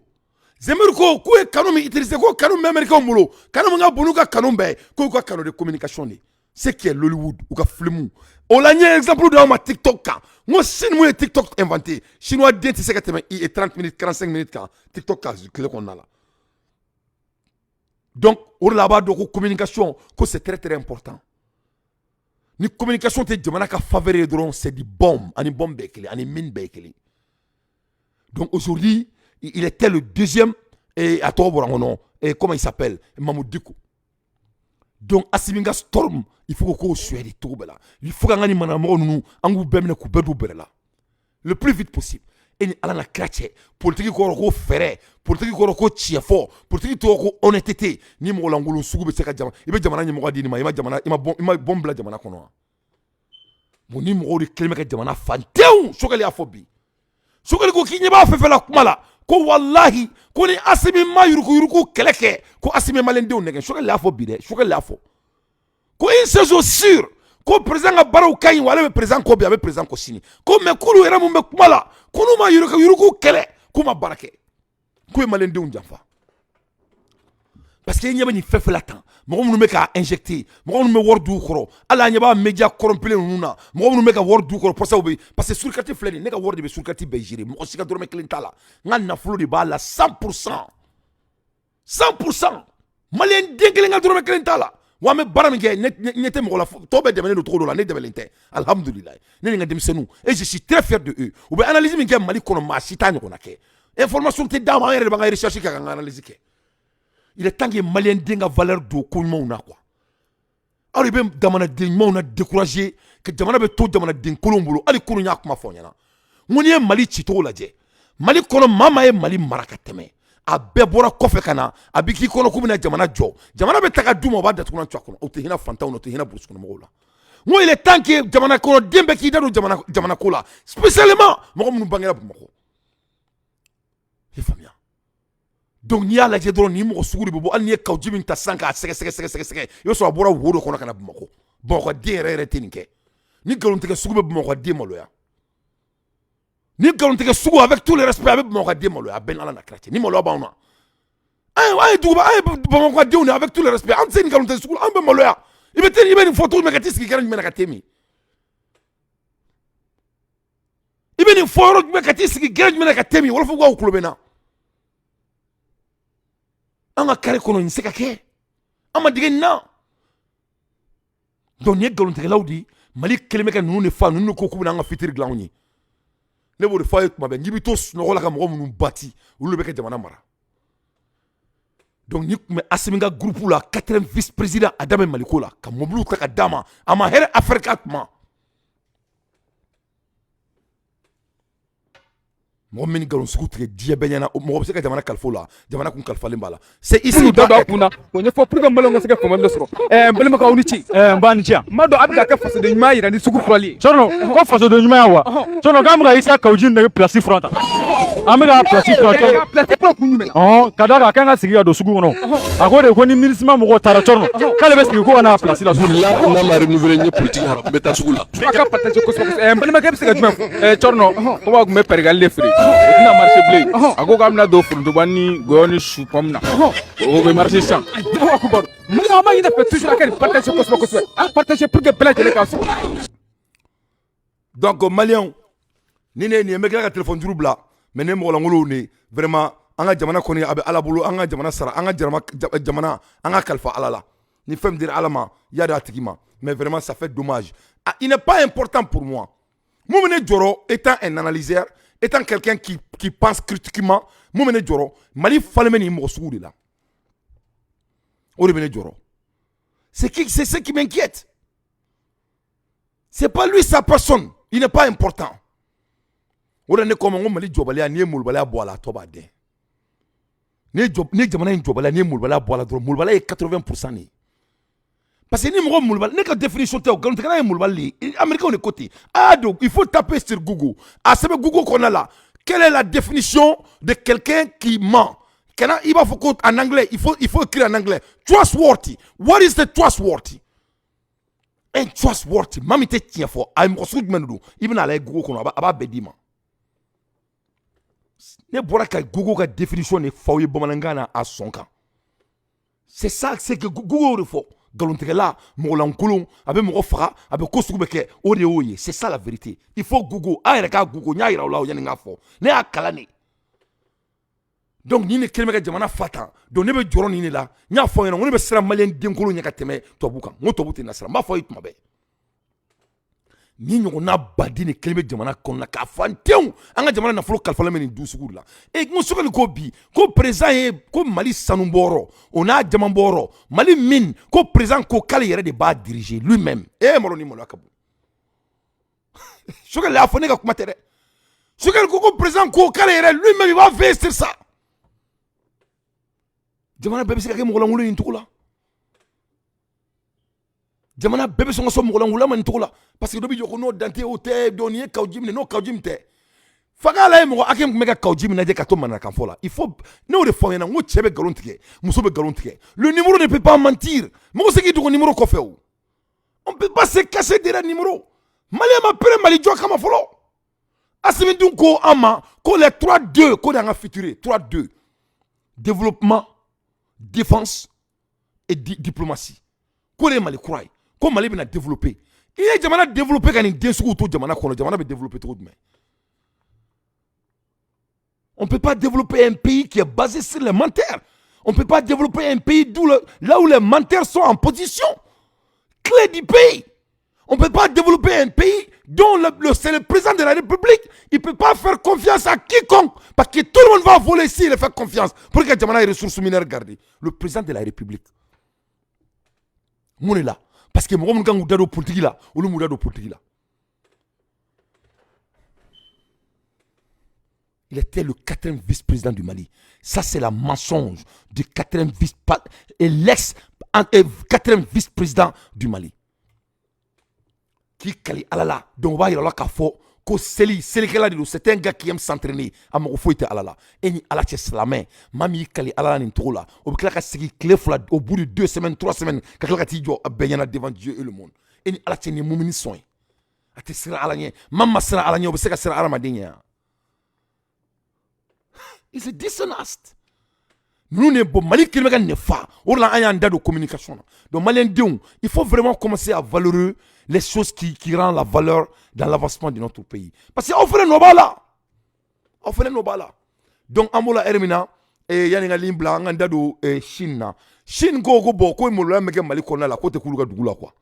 Zemmour ko e kanum utiliser ko kanum américain mulo kanum nga bunuka kanum be ko kanum de communication ni c'est qui est l'Hollywood ou ka film on l'a un exemple dans ma TikTok ka moi sin moi TikTok inventé chinois denti c'est que 30 minutes 45 minutes ka TikTok ka que qu'on a là donc on là-bas donc communication que c'est très très important ni communication te demande ka favoriser drone c'est du bombe ani bombe bekele ani mine bekele donc aujourd'hui il était le deuxième et à Toborangono et comment il s'appelle Mamoud Diko. Donc Asiminga Storm il faut qu'on soit des tours là. Il faut qu'on ait manamoro nous angu bemne ku bedu berla. Le plus vite possible. Et ala na krache politique ko ferré politique ko chiefo politique ko honnêteté ni mo langulo sugu be seka jama ibe jama na mo dini ma ima jama ima bombe la jama na kono. Mo ni mo de kelme ka jama na fantew sokali afobi. Sokali ko kinye ba fefe la kumala. Ko wallahi ko ni Assimi ma yuruku keleke ko Assimi malende nege shoka la fo bide shoka la fo ko une chose sûre ko président Barrow kay wala be président ko be président ko sini ko me kulu era mo be kumala kunu ma yuruku kele kuma barake ko malende njafa parce que nyaba ni fefe la temps mo nous me ka injecter mo nous me wordu koro ala nyaba media corrompre nuna mo nous me ka wordu koro pour ça parce que sur carte fleni ne ka wordu be sur carte be jiri mo sika dorme klintala ngana fulu di bala 100% malien dengele nga dorme klintala wa me baram nge nete mo la to be demene do trop la ne debelente alhamdulillah ne nga dem senu et je suis très fier de eux ou be analyse mi nge mali kono ma sitani ko nake information te dama yere ba nga recherche ka nga analyse ke il est temps que les Maliens aient une valeur de quoi. Alors, il est découragé que les Maliens aient une valeur de Colombolo. Alors, il y a un peu de Mali Chito Ladje. Mali Kono Mama et Mali Marakateme. A Bebora Kofekana, a Biki Kono Kumina Jamana Joe. Jamana Betaka Duma Bada Tunan Chakon, ou Tehina Fanta ou Tehina Buskonomola. Moi, il est temps que Jamana Kono Dembeki Dado Jamana Kola. Spécialement, moi, je Bangala Bumako. Il faut bien. Donc ni ala je drone ni mo suguri bobo al ni kaw jimin ta sanka sege yo so abora wodo kono kana bumako bon ko derere tinike ni galon teke sugu be bumako de molo ya ni galon teke sugu avec tout le respect avec bumako de molo ya ben ala na kratie ni molo ba ona ay duba ay bumako de on avec tout le respect an sen galon teke sugu an be molo ya ibe ni photo me katis ki garan me na katemi ibe ni photo me katis ki garan me na katemi wala fu go klobena anga kare kono ni seka ke ama dige na donc ne galon tege lawdi mali keleme ka nunu ne fa nunu ko kubina anga fitir glawni ne bo de fa yut mabe ngibi tos no gola ka mo mun bati ulu be ka jamana mara donc ni kun bɛ Assimi ka groupe la 4e vice président a daminɛ Maliko la ka mobile ta ka d'a ma a ma hɛrɛ Afrika tuma mɔgɔ min ngalon sugu tigɛ diɲɛ bɛɛ ɲɛna mɔgɔ bɛ se ka jamana kalifa la jamana kun kalifalen b'a la c'est ici da dɔ kunna o ɲɛfɔ pour que maliyɛnw ka se ka faamuyali dɔ sɔrɔ n balimakɛw ni ci n b'a ni ci yan n b'a dɔn a bɛ ka kɛ fasoden ɲuman yira ni sugu furali ye sɔrɔ ko fasoden ɲuman ya wa sɔrɔ k'an bɛ ka Isa Kawuji nɛgɛ place furan ta an bɛ ka place furan ta place fura kun jumɛn ka d'a kan a kan ka sigi ka don sugu kɔnɔ a ko de ko ni ministre mɔgɔw taara sɔrɔ k'ale bɛ sigi ko ka n'a place la sugu Là, n'a ma renouvelé ni politique haram bɛ taa sugu la. a ka partage kosɛbɛ n balimakɛ bɛ se ka jumɛn fɔ cɔrɔnɔ ko b'a kun bɛ pɛrɛgali de feere o tɛna marché bilen a ko k'a bɛna don forontoba ni gɔyɔ ni su pɔmu na o bɛ marché sisan maliyɛnw an b'a ɲini fɛ toujours a ka nin partage kosɛbɛ a partage pour que bɛɛ lajɛlen k'a sɔrɔ donc maliyɛnw ni ne ye nin ye n bɛ tila ka téléphone juru bila mais ne mɔgɔlankolonw ne vraiment an ka jamana kɔni a bɛ Ala bolo an ka jamana sara an ka jamana an ka kalifa Ala la ni fɛn min dira Ala ma y'a d'a tigi ma mais vraiment ça fait dommage il n'est pas important pour moi mun bɛ ne jɔrɔ étant un analyseur étant quelqu'un qui pense critiquement mun bɛ ne jɔrɔ Mali falen bɛ nin mɔgɔ sugu de la o de bɛ ne jɔrɔ c'est ce qui m'inquiète c'est pas lui sa personne il n'est pas important o de ne ko ma ko Mali jɔbaliya n'i ye molobaliya bɔ a la a tɔ b'a dɛn ni jamana in jɔbaliya n'i ye molobaliya bɔ a la dɔrɔn molobaliya ye 80% de ye parce que ni mɔgɔ molobali ne ka définition tɛ o ngalontigɛla ye molobali de ye américains de côté ah donc il faut taper sur Google a sɛbɛn Google kɔnɔna la quelle est la définition de quelqu'un qui ment kana i b'a fɔ ko en anglais il faut écrire en anglais trustworthy what is the trustworthy trustworthy maa min tɛ tiɲɛ fɔ a ye mɔgɔ sugu jumɛn de don i bɛna a lajɛ Google kɔnɔ a b'a bɛɛ d'i ma ne bɔra ka Google ka définition de f'aw ye bamanankan na a sɔn kan c'est ça c'est que Google de fɔ galontigɛla mɔgɔlankolon a bɛ mɔgɔ faga a bɛ ko sugu bɛ kɛ o de y'o ye c'est ça la vérité il faut Google a yɛrɛ ka Google n y'a yira aw la yanni n k'a fɔ ne y'a kalan de donc ni ne kelen bɛ ka jamana fa tan donc ne bɛ jɔrɔ nin de la n y'a fɔ aw ɲɛna ko ne bɛ siran maliyɛn denkolon ɲɛ ka tɛmɛ tubabu kan n ko tubabu tɛ na siran n b'a fɔ aw ye tuma bɛɛ ni ɲɔgɔnna baden de kelen bɛ jamana kɔnɔna k'a fɔ an denw an ka jamana nafolo kalifalen bɛ nin du sugu la n ko Sogɛli ko bi ko président ye ko Mali sanu bɔyɔrɔ o n'a jama bɔyɔrɔ Mali min ko président ko k'ale yɛrɛ de b'a diriger lui-même malo ni maloya ka bon Sogɛli y'a fɔ ne ka kuma tɛ dɛ Sogɛli ko président ko k'ale yɛrɛ lui-même il va veiller sur ça jamana bɛɛ bɛ se ka kɛ mɔgɔlankolon nin cogo la jamana bɛɛ bɛ sɔn ka sɔn mɔgɔlankolon ma nin cogo la parce que dɔ bɛ jɔ ko n'o dan tɛ o tɛ donc nin ye Kawuji minɛ n'o Kawuji min tɛ fo k'ale ye mɔgɔ hakɛ min tun bɛ ka Kawuji min lajɛ ka to mananakanfɔ la il faut n'o de fɔ aw ɲɛna n ko cɛ bɛ nkalon tigɛ muso bɛ nkalon tigɛ le numéro ne peut pas mentir mɔgɔ se k'i dogo numéro kɔfɛ o on peut pas se cacher derrière numéro maliyɛn ma pere Mali jɔ kama fɔlɔ Assimi dun ko an ma ko les 3-2 ko de y'an ka futur ye 3-2 développement défense et diplomatie ko de ye Mali kura ye ko Mali bɛna développer i ye jamana développer ka nin den sugu to jamana kɔnɔ jamana bɛ développer cogo jumɛn on peut pas développer un pays qui est basé sur les menteurs on peut pas développer un pays là où les menteurs sont en position clé du pays on peut pas développer un pays dont c'est le président de la République il peut pas faire confiance à quiconque parce que tout le monde va voler ici et faire confiance pour que jamana ait ressources minières gardées le président de la République mun est là parce que mɔgɔ minnu kan k'u da don politique la olu m'u da don politique la il était le 4e vice-président du Mali ça c'est la mensonge du 4e l'ex-4e vice-président du Mali k'i kali Ala la donc o b'a yira la k'a fɔ ko selikɛla de don c'est un gars qui aime s'entraîner a mago foyi tɛ Ala la e ni Ala cɛ silamɛ maa min y'i kali Ala la nin cogo la o bɛ tila ka sigi tile 2 au bout de 2 semaines 3 semaines ka tila ka t'i jɔ a bɛɛ ɲɛna devant Dieu et le monde e ni Ala cɛ nin ye mumini sɔn ye a tɛ siran Ala ɲɛ maa ma siran Ala ɲɛ o bɛ se ka siran hadamaden ɲɛ it's a dishonest ninnu de bon Mali kelen bɛ ka nin fa o de la an y'an da don communication na donc maliyɛn denw il faut vraiment commencer à valoriser les choses qui rendent la valeur dans l'avancement de notre pays parce que aw fana nɔ b'a la donc an b'o la heure min na yanni n ka ligne bila an ka da don Chine na Chine ko bon ko maloya min bɛ kɛ Mali kɔnɔna la k'o tɛ k'olu ka dugu la quoi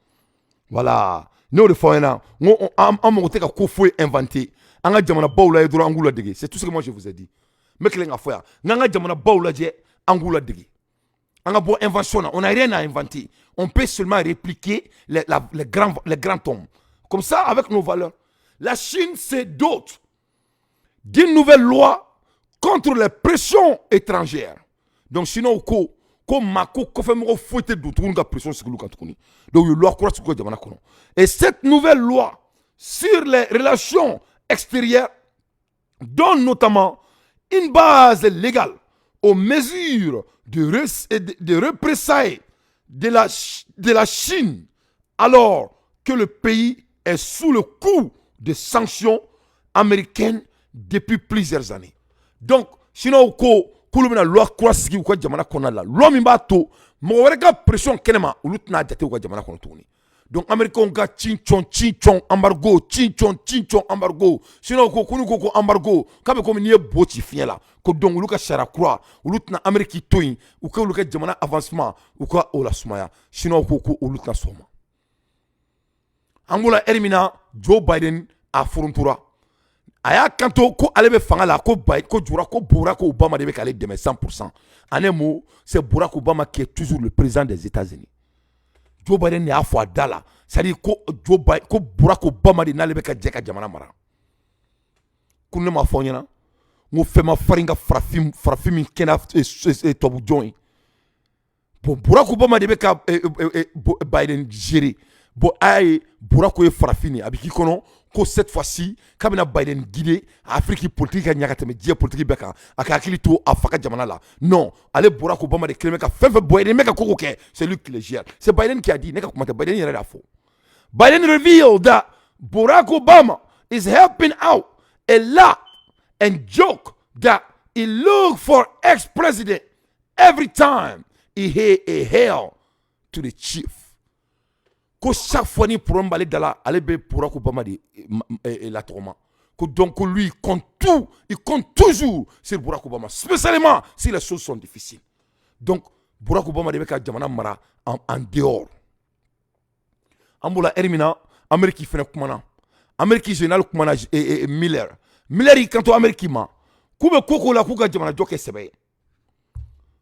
voilà ne y'o de fɔ aw ɲɛna n ko an mago tɛ ka ko foyi inventer an ka jamana baw lajɛ dɔrɔn an k'u ladege c'est tout ce que moi je vous ai dit n bɛ kelen ka fɔ yan n k'an ka jamana baw lajɛ an k'u ladege On a beau invention, on n'a rien à inventer. On peut seulement répliquer les grands hommes. Comme ça, avec nos valeurs. La Chine, c'est d'autres. D'une nouvelle loi contre les pressions étrangères. Donc, sinon, et cette nouvelle loi sur les relations extérieures donne notamment une base légale aux mesures de représailles de la Chine, alors que le pays est sous le coup de sanctions américaines depuis plusieurs années. Donc, sinon, la loi croise qui ou jamana kona la loi min b'a to mɔgɔ wɛrɛ ka pression kɛnɛma olu tɛna jate u ka jamana kɔnɔ tuguni. Donc américains ka cinchon embargo cinchon embargo sinon ko kunu ko embargo k'a bɛ komi n'i ye bo ci fiɲɛ la ko donc olu ka sariya kura olu tɛna Amérique to yen u ka olu ka jamana avancement u ka o lasumaya sinon ko olu tɛna sɔn o ma. An b'o la heure min na Joe Biden a furuntura. A y'a kanto ko ale bɛ fanga la ko Barack Obama de bɛ k'ale dɛmɛ 100%. En un mot, c'est Barack Obama qui est toujours le président des États-Unis. Joe Biden y'a fɔ a da la, c'est-à-dire ko Barack Obama de n'ale bɛ ka jɛ ka jamana mara. Ko ne m'a fɔ n ɲɛna, n ko fɛn ma farin ka farafin min kɛnɛ tubabu jɔn ye. Bon, Barack Obama de bɛ ka Biden gérer. Bon, aye, Barack ye farafin ye, a bɛ k'i kɔnɔ. Ko cette fois-ci, kabina Biden guidé, Afrique politique a ɲaga tɛmɛ diɲɛ politique bɛɛ kan, a ka hakili to a fa ka jamana la. Non, ale Barack Obama de kelen bɛ ka fɛn fɛn Biden bɛ ka koko kɛ, c'est lui qui le gère. C'est Biden qui a dit, ne ka kuma tɛ Biden yɛrɛ y'a fɔ. Biden revealed that Barack Obama is helping out a lot and joke that he look for ex-president every time he hear a hail to the chief. Ko chaque fois ni problème balé dala ale be Barack Obama de la trauma que donc lui il compte toujours sur Barack Obama, spécialement si les choses sont difficiles. Donc Barack Obama de ka jamana mara en dehors. Ambola Hermina Amérique fena kumana Amérique général kumana Miller il kanto Amérique ma kube koko la kuka jamana joke sebe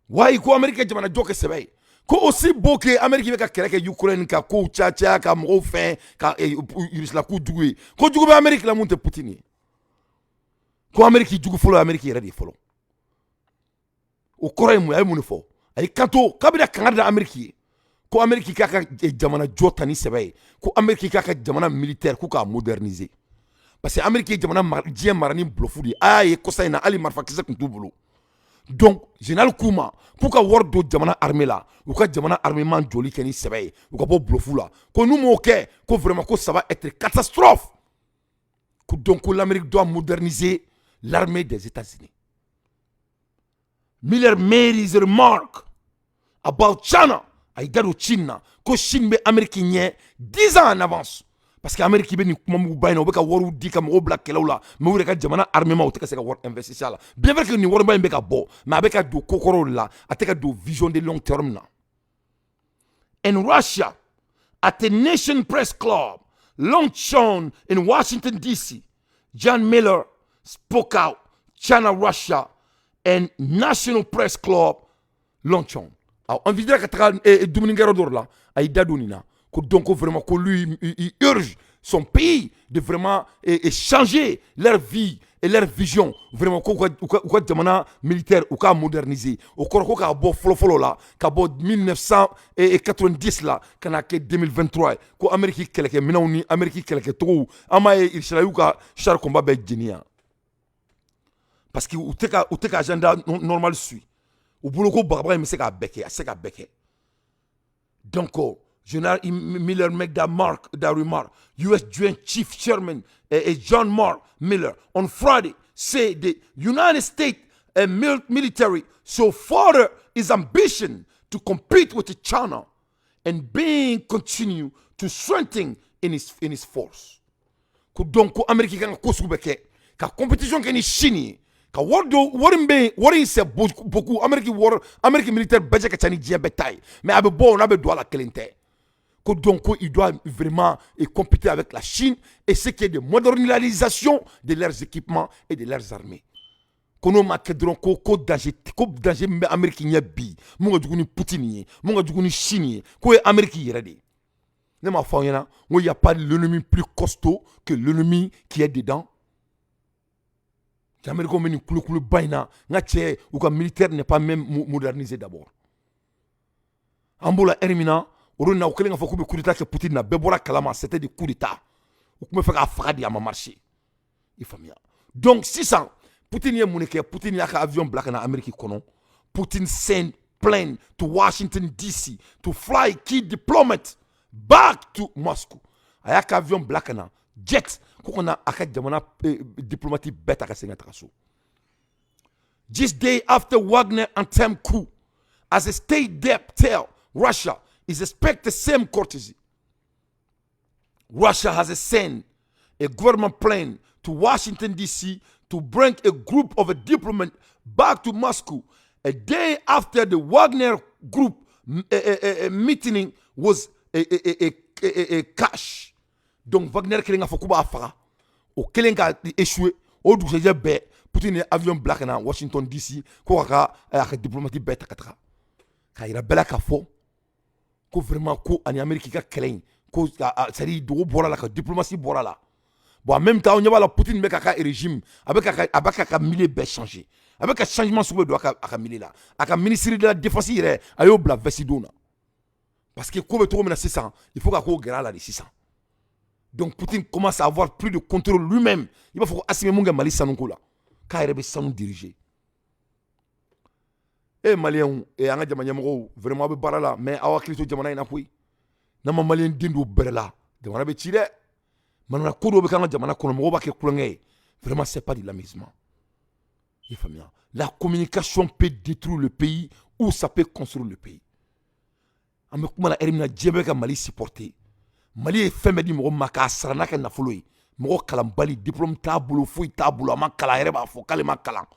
why ko Amérique jamana joke sebe ko aussi beau que Amérique bɛ ka kɛlɛ kɛ Ukraine ka ko caya ka mɔgɔw fɛn ka Russie ku jugu ye ko jugu bɛ Amérique la mun tɛ Poutine ye ko Amérique jugu fɔlɔ ye Amérique yɛrɛ de ye fɔlɔ o kɔrɔ ye mun ye a ye mun de fɔ a y'i kanto k'a bɛna kangari da Amérique ye ko Amérique k'a ka jamana jɔ ta ni sɛbɛ ye ko Amérique k'a ka jamana militaire ko k'a moderniser parce que Amérique ye jamana diɲɛ mara ni bluff de ye a y'a ye kɔsa in na hali marifakisɛ tun t'u bolo. Donc, général Kouma, pour que word do jamana armée là, ou que jamana armement joli keni sebe, ou que blofou là, que nous moquons, que vraiment que ça va être catastrophe. Que donc l'Amérique doit moderniser l'armée des États-Unis. Miller made his remark about China, aïgado China, que Chine be américain 10 ans en avance. Parce que l'Amérique est une baino beka waru di kam o black kelaw la mais wure ka jamana armement o te ka se ka war investir la bien vrai que ni waru beka bo mais avec do kokoro la ateka do vision de long terme na. In Russia at the Nation Press Club launched in Washington DC, John Miller spoke out China Russia and National Press Club launched on. Alors on vidéo ka tra Domingo Rodor la ay dadonina. Donc vraiment que lui il urge son pays de vraiment changer leur vie et leur vision vraiment ko jamana militaire ou ka moderniser au korko ka bo folo la ka bo 1990 la kana ke 2023 ko Amérique keleke minawni Amérique keleke to ama il shalayu ka char combat be jenia parce que ou te ka agenda normal suit ou boloko bagaba me se ka beke donc General Miller made that remark. U.S. Joint Chief Chairman John Mark Miller on Friday said the United States military so further its ambition to compete with China and being continue to strengthen in its force. Donc, Amérique kan ko subeke ka competition ke ni Chine ka warin se beaucoup Amérique militaire beje ka tani dia betaille mais abe bon na be do la kelente. Donc, il doit vraiment compéter avec la Chine et ce qui est de modernisation de leurs équipements et de leurs armées. kono ma kɛ dɔrɔn ko danger min bɛ Amérique ɲɛ bi mun ka jugu ni Poutine ye mun ka jugu ni Chine ye k'o ye Amérique yɛrɛ de ye ne m'a fɔ aw ɲɛna n ko y a pas l'ennemi plus costaud que l'ennemi qui est dedans. Les Américains ont mis une baina, ou militaire n'est pas même modernisé d'abord. Ambola Hermina, on a aucun coup de coup d'État que Poutine n'a pas kalama, c'était des coups d'État. Ou comment faire un fradi à ma marché. Donc, 600, Poutine y a mon Poutine y a un avion black en Amérique. Poutine send plane to Washington DC to fly key diplomat back to Moscow. Il y a un avion black en jet. Qu'on a diplomatie bête à This day after Wagner attempt coup, as a state debt tell Russia is expect the same courtesy. Russia has sent a government plane to Washington D.C. to bring a group of a diplomat back to Moscow a day after the Wagner group meeting was a cash. Donc Wagner kelenga fokuba afara o kelenga échoué o duguje be Poutine avion black na Washington DC ko ka diplomatie beta katra ka ira bela ka fo ko vraiment ko en Amérique ka kelen ko sari do bora la ka diplomatie bora la bon en même temps on y va la Poutine me ka régime avec ka milieu be changer avec un changement sur do ka milieu là aka ministre de la défense ire ayo bla vesidona parce que ko be to mena 600 il faut ka ko gara la de 600. Donc Poutine commence à avoir plus de contrôle lui-même. Il va falloir assumer mon gars Mali Sanoukoula. Car il va diriger. Et Malien, et Anga Jamanyamro, vraiment, barala, mais awa Kristo Jamana inapui. Nama Malien dindu berla. Jamana be tire. Manana kodo be kanga Jamana kono ba ke kulenge. Vraiment, c'est pas de l'amusement. La communication peut détruire le pays ou ça peut construire le pays. Amekoumala Erimina Djebeka Mali supporter. Mali est fait me di mo maka sarana ka nafolo yi mo kalam bali diplôme tabulo fui tabulo ma kala yere ba fo kale ma kala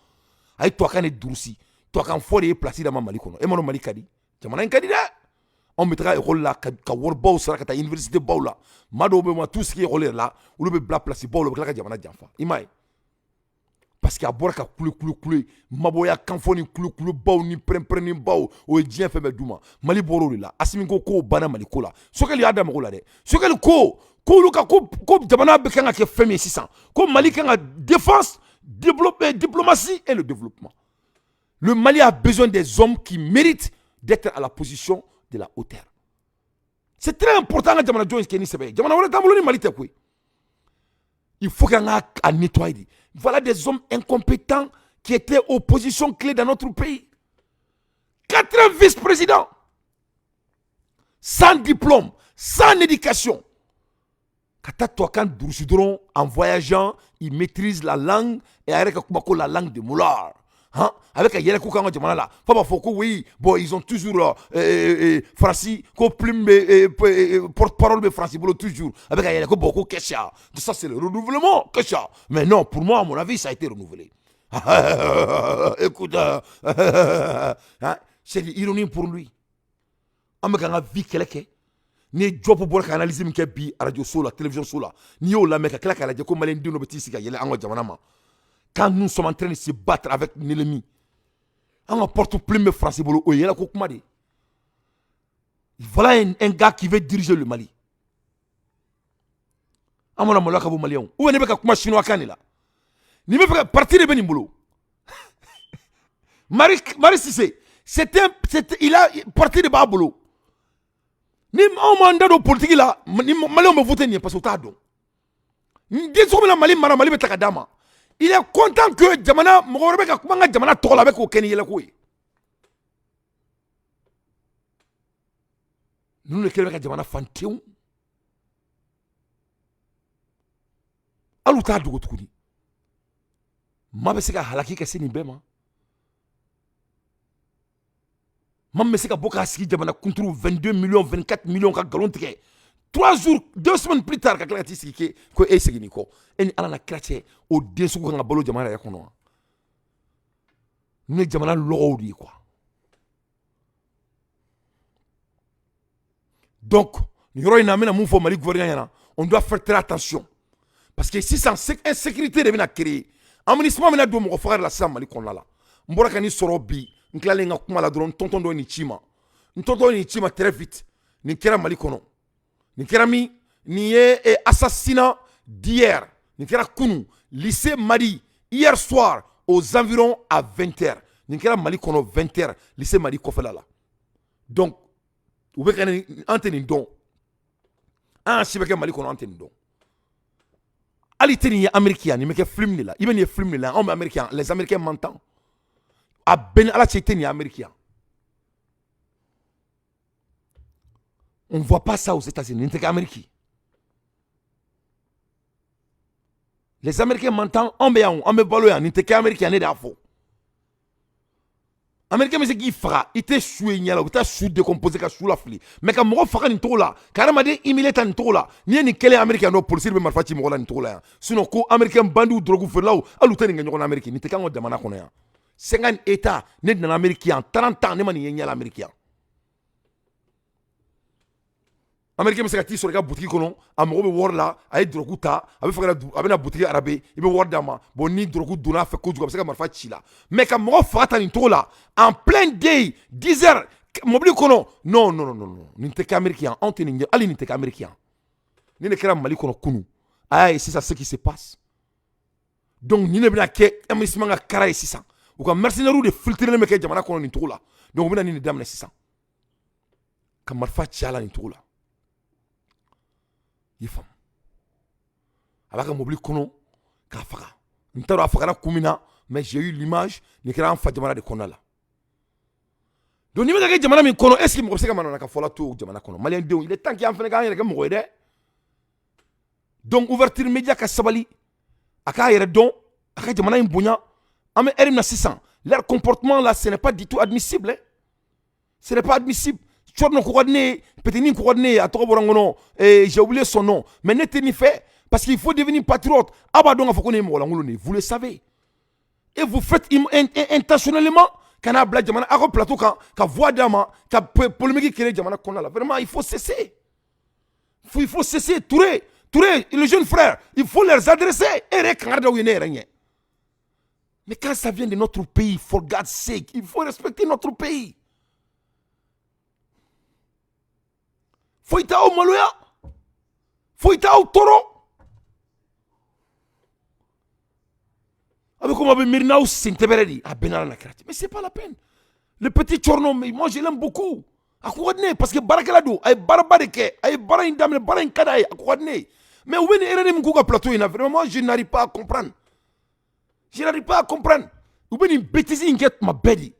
ay to kan durusi to kan fo de place da Mali kono e mo Mali kadi jamana en kadi de on mettra école la ka wor baw sara ka ta université baw la mado be ma tout ce qui est école là ou le bla place baw le ka jamana jamfa imay parce que a bora ka kulu maboya kanfoni kulu baw ni prenne baw o dien fe be duma Mali boro la asimi ko bana Mali ko la sokeli adam ko la de sokeli ko luka ko jamana be kan ke femi 600 ko Mali kan défense développer diplomatie et le développement. Le Mali a besoin des hommes qui méritent d'être à la position de la hauteur. C'est très important que jamana Jones Kenny sebe jamana wala tamolo ni Mali te ko. Il faut qu'on a nettoyer. Voilà des hommes incompétents qui étaient aux positions clés dans notre pays. 4 vice-présidents. Sans diplôme, sans éducation. En voyageant, ils maîtrisent la langue et avec la langue de Moulard. Hein? Avec un oui, bon, ils ont toujours Francis, porte-parole de Francis, toujours. Avec un beaucoup Kesha. Ça, c'est le renouvellement, Kesha. Mais non, pour moi, à mon avis, ça a été renouvelé. Écoute, c'est l'ironie pour lui. On a vu quelqu'un. Ni job pour analyser min bi radio sola télévision sola ni yo la meka kala kala je ko malen dino beti sika yele ango jamana ma. Quand nous sommes en train de se battre avec l'ennemi, on porte plus de français bolo oyela ko kuma de. Voilà un gars qui veut diriger le Mali. Amona molaka bo malien. Ou ne beka kuma chinois kanila. Ni me fait partie de Benimbulo. Marie Cissé, il a parti de Babolo. Ni on mandat de politique là, ni Mali on me voter ni parce que t'as donc. Ni désormais la Mali mara Mali betakadama. Il est content que Jamana Mogorebe ka kumanga Jamana tola avec au Kenya yela koy. Nous le keleka Jamana fantiou. Aluta dogo tukuni. Mabeseka halaki ka seni bema. Mamme se ka boka siki Jamana contre 22 millions 24 millions ka galon tike. 3 jours, 2 semaines plus tard, quand il y a ko e segini ko en ala na krache o desu ko nga balo jamana ya kono ne jamana logo di quoi. Donc ni yoro ina mena mun fo Mali gouvernement yana on doit faire très attention parce que si sans insécurité devient créer Aménagement mena do mo frère la sa Mali konna la. Mbora kani soro bi, nklale nga kuma la dron tonton do ni chima. Ntonton ni chima très vite. Ni kera Mali kono. Ni kera mi ni assassinat d'hier. Ni kera kunu lycée Mali hier soir aux environs à 20h. Ni kera Mali kono 20h lycée Mali kofela la. Donc vous pouvez antenne don. Ah sibeke Mali kono antenne don. Ali teni américain ni meke film ni la. Ibe ni film ni la. On américain, les américains m'entendent. A ben ala teni américain. On ne voit pas ça aux États-Unis. Les Américains m'entendent. On me baloya. N'était qu'Américain n'est d'affaires. Américain mais c'est qui fera. Il était choué n'y a là. Il était chou décomposé qu'à chou la fli. Mais quand moi fera une tour là. Carrément dit imilé tan tour là. Ni quel Américain no policier me marfati mo là une tour là. Sinon ko Américain bandu drogue fait là. Alu tani ngani Américain. N'était qu'en demanda qu'on est. 50 États n'est dans l'Américain. 30 ans n'est mani n'y a l'Américain. Américain se kati sur la boutique kono amoro be wor la ay drogu ta abe fakala abe na boutique arabe ibe wor dama boni drogu dona fe ko juga se ka marfa chila mais ka mo fata ni to la en plein day 10h mobili kono non ni te ka américain on te ni ali ni te ka américain ni ne kera Mali kono kunu ay c'est ça ce qui se passe donc ni ne bina ke amissement ga kara 600 ou ka mercenaire de filtrer le meke jamana kono ni to la donc bina ni damna 600 ka marfa chala ni to la yifam abaka mobili kono ka faga ntaro afagara kumina mais j'ai eu l'image ni kera en fadjamara de konala donc ni me ga jamana mi kono est-ce que mo se ka manana ka fola to jamana kono malien de il est temps qu'il en fene ga yere ka mo de donc ouverture média ka sabali aka yere don aka jamana imbunya ame erim na 600 leur comportement là ce n'est pas du tout admissible hein? Ce n'est pas admissible. J'ai oublié son nom. Mais n'est ni fait parce qu'il faut devenir patriote. Vous le savez. Et vous faites intentionnellement quand a blague jamana a plateau quand voix d'ama quand polémique qui jamana konala. Vraiment il faut cesser. Il faut cesser Touré, les jeunes frères, il faut leur adresser mais quand ça vient de notre pays, for God's sake, il faut respecter notre pays. Faut y au Maloya. Faut y au Toro. Avec comment on Mirna ou Saint-Eberedi à Benala Nakrati. Mais c'est pas la peine. Le petit Chorno, moi je l'aime beaucoup. À quoi parce que Barakalado, ay Barabareke, ay Barindam, Barankadaï, à quoi mais où est le Mkouka plateau? Vraiment, je n'arrive pas à comprendre. Je n'arrive pas à comprendre. Où est une bêtise inquiète ma bedi?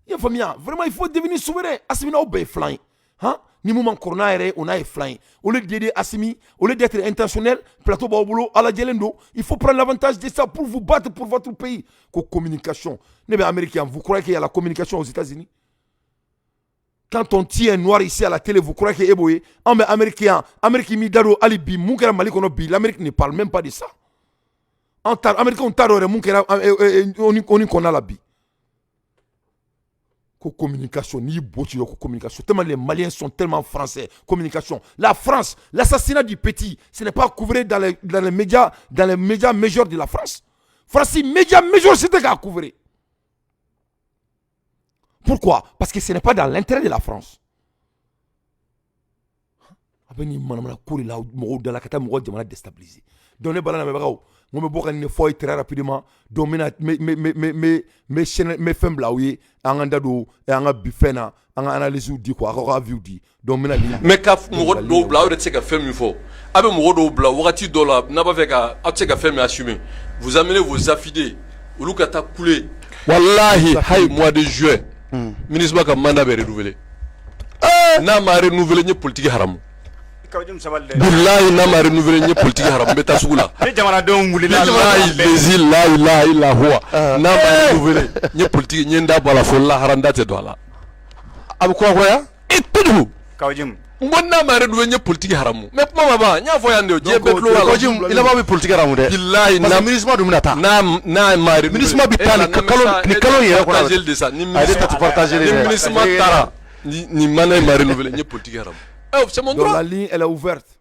Vraiment, il faut devenir souverain. Assimina au bay flying. Hein? Ni moment corona on a flying. Au lieu d'aider Assimi, au lieu d'être intentionnel, plateau Baobolo, à la Djelendo, il faut prendre l'avantage de ça pour vous battre pour votre pays. Communication. Les Américains, vous croyez qu'il y a la communication aux États-Unis? Quand on tient un noir ici à la télé, vous croyez qu'il est éboué? Ah, mais Américain, Américain, Midaro, Alibi, Moukera Malikonobi, l'Amérique ne parle même pas de ça. En Américain, on tarore, Moukera, on a la bi. Communication, ni boutio, communication. Tellement les Maliens sont tellement français. Communication. La France, l'assassinat du petit, ce n'est pas couvert dans les médias majeurs de la France. France, médias majeurs, c'était à couvrir. Pourquoi? Parce que ce n'est pas dans l'intérêt de la France. Déstabilisé. Donnez balana me bagao. Moi me boka ne foi très rapidement. Domina mes femmes là oui. Anga do et anga bifena anga analyse di quoi anga review di. Domina li. Mais kaf mo do bla o de tseka femme il faut. Abe mo do bla wakati dollar n'a pas fait ka tseka femme assumer. Vous amenez vos affidés. Ulukata coulé. Wallahi hay mois de juin. Ministre ka mandat be renouvelé. Na ma renouvelé ni politique haram. Billahi na ma renouvelé ni politique haram beta sugula. Ni jamana don wulila la ilaha illa huwa. Na ma renouvelé ni politique ni nda bala folla haranda te dola. Abu ko ya? Etudu. Kawjim. Mbona ma renouvelé ni politique haram. Mais mama ba nya foyande o je betlo wala. Kawjim ila ba politique haram de. Billahi na ministre du minata. Na ma renouvelé. Ministre bitali ni kalo yera ko na. Allez partager les. Ministre tara ni mané ma renouvelé ni politique haram. Donc la ligne elle est ouverte.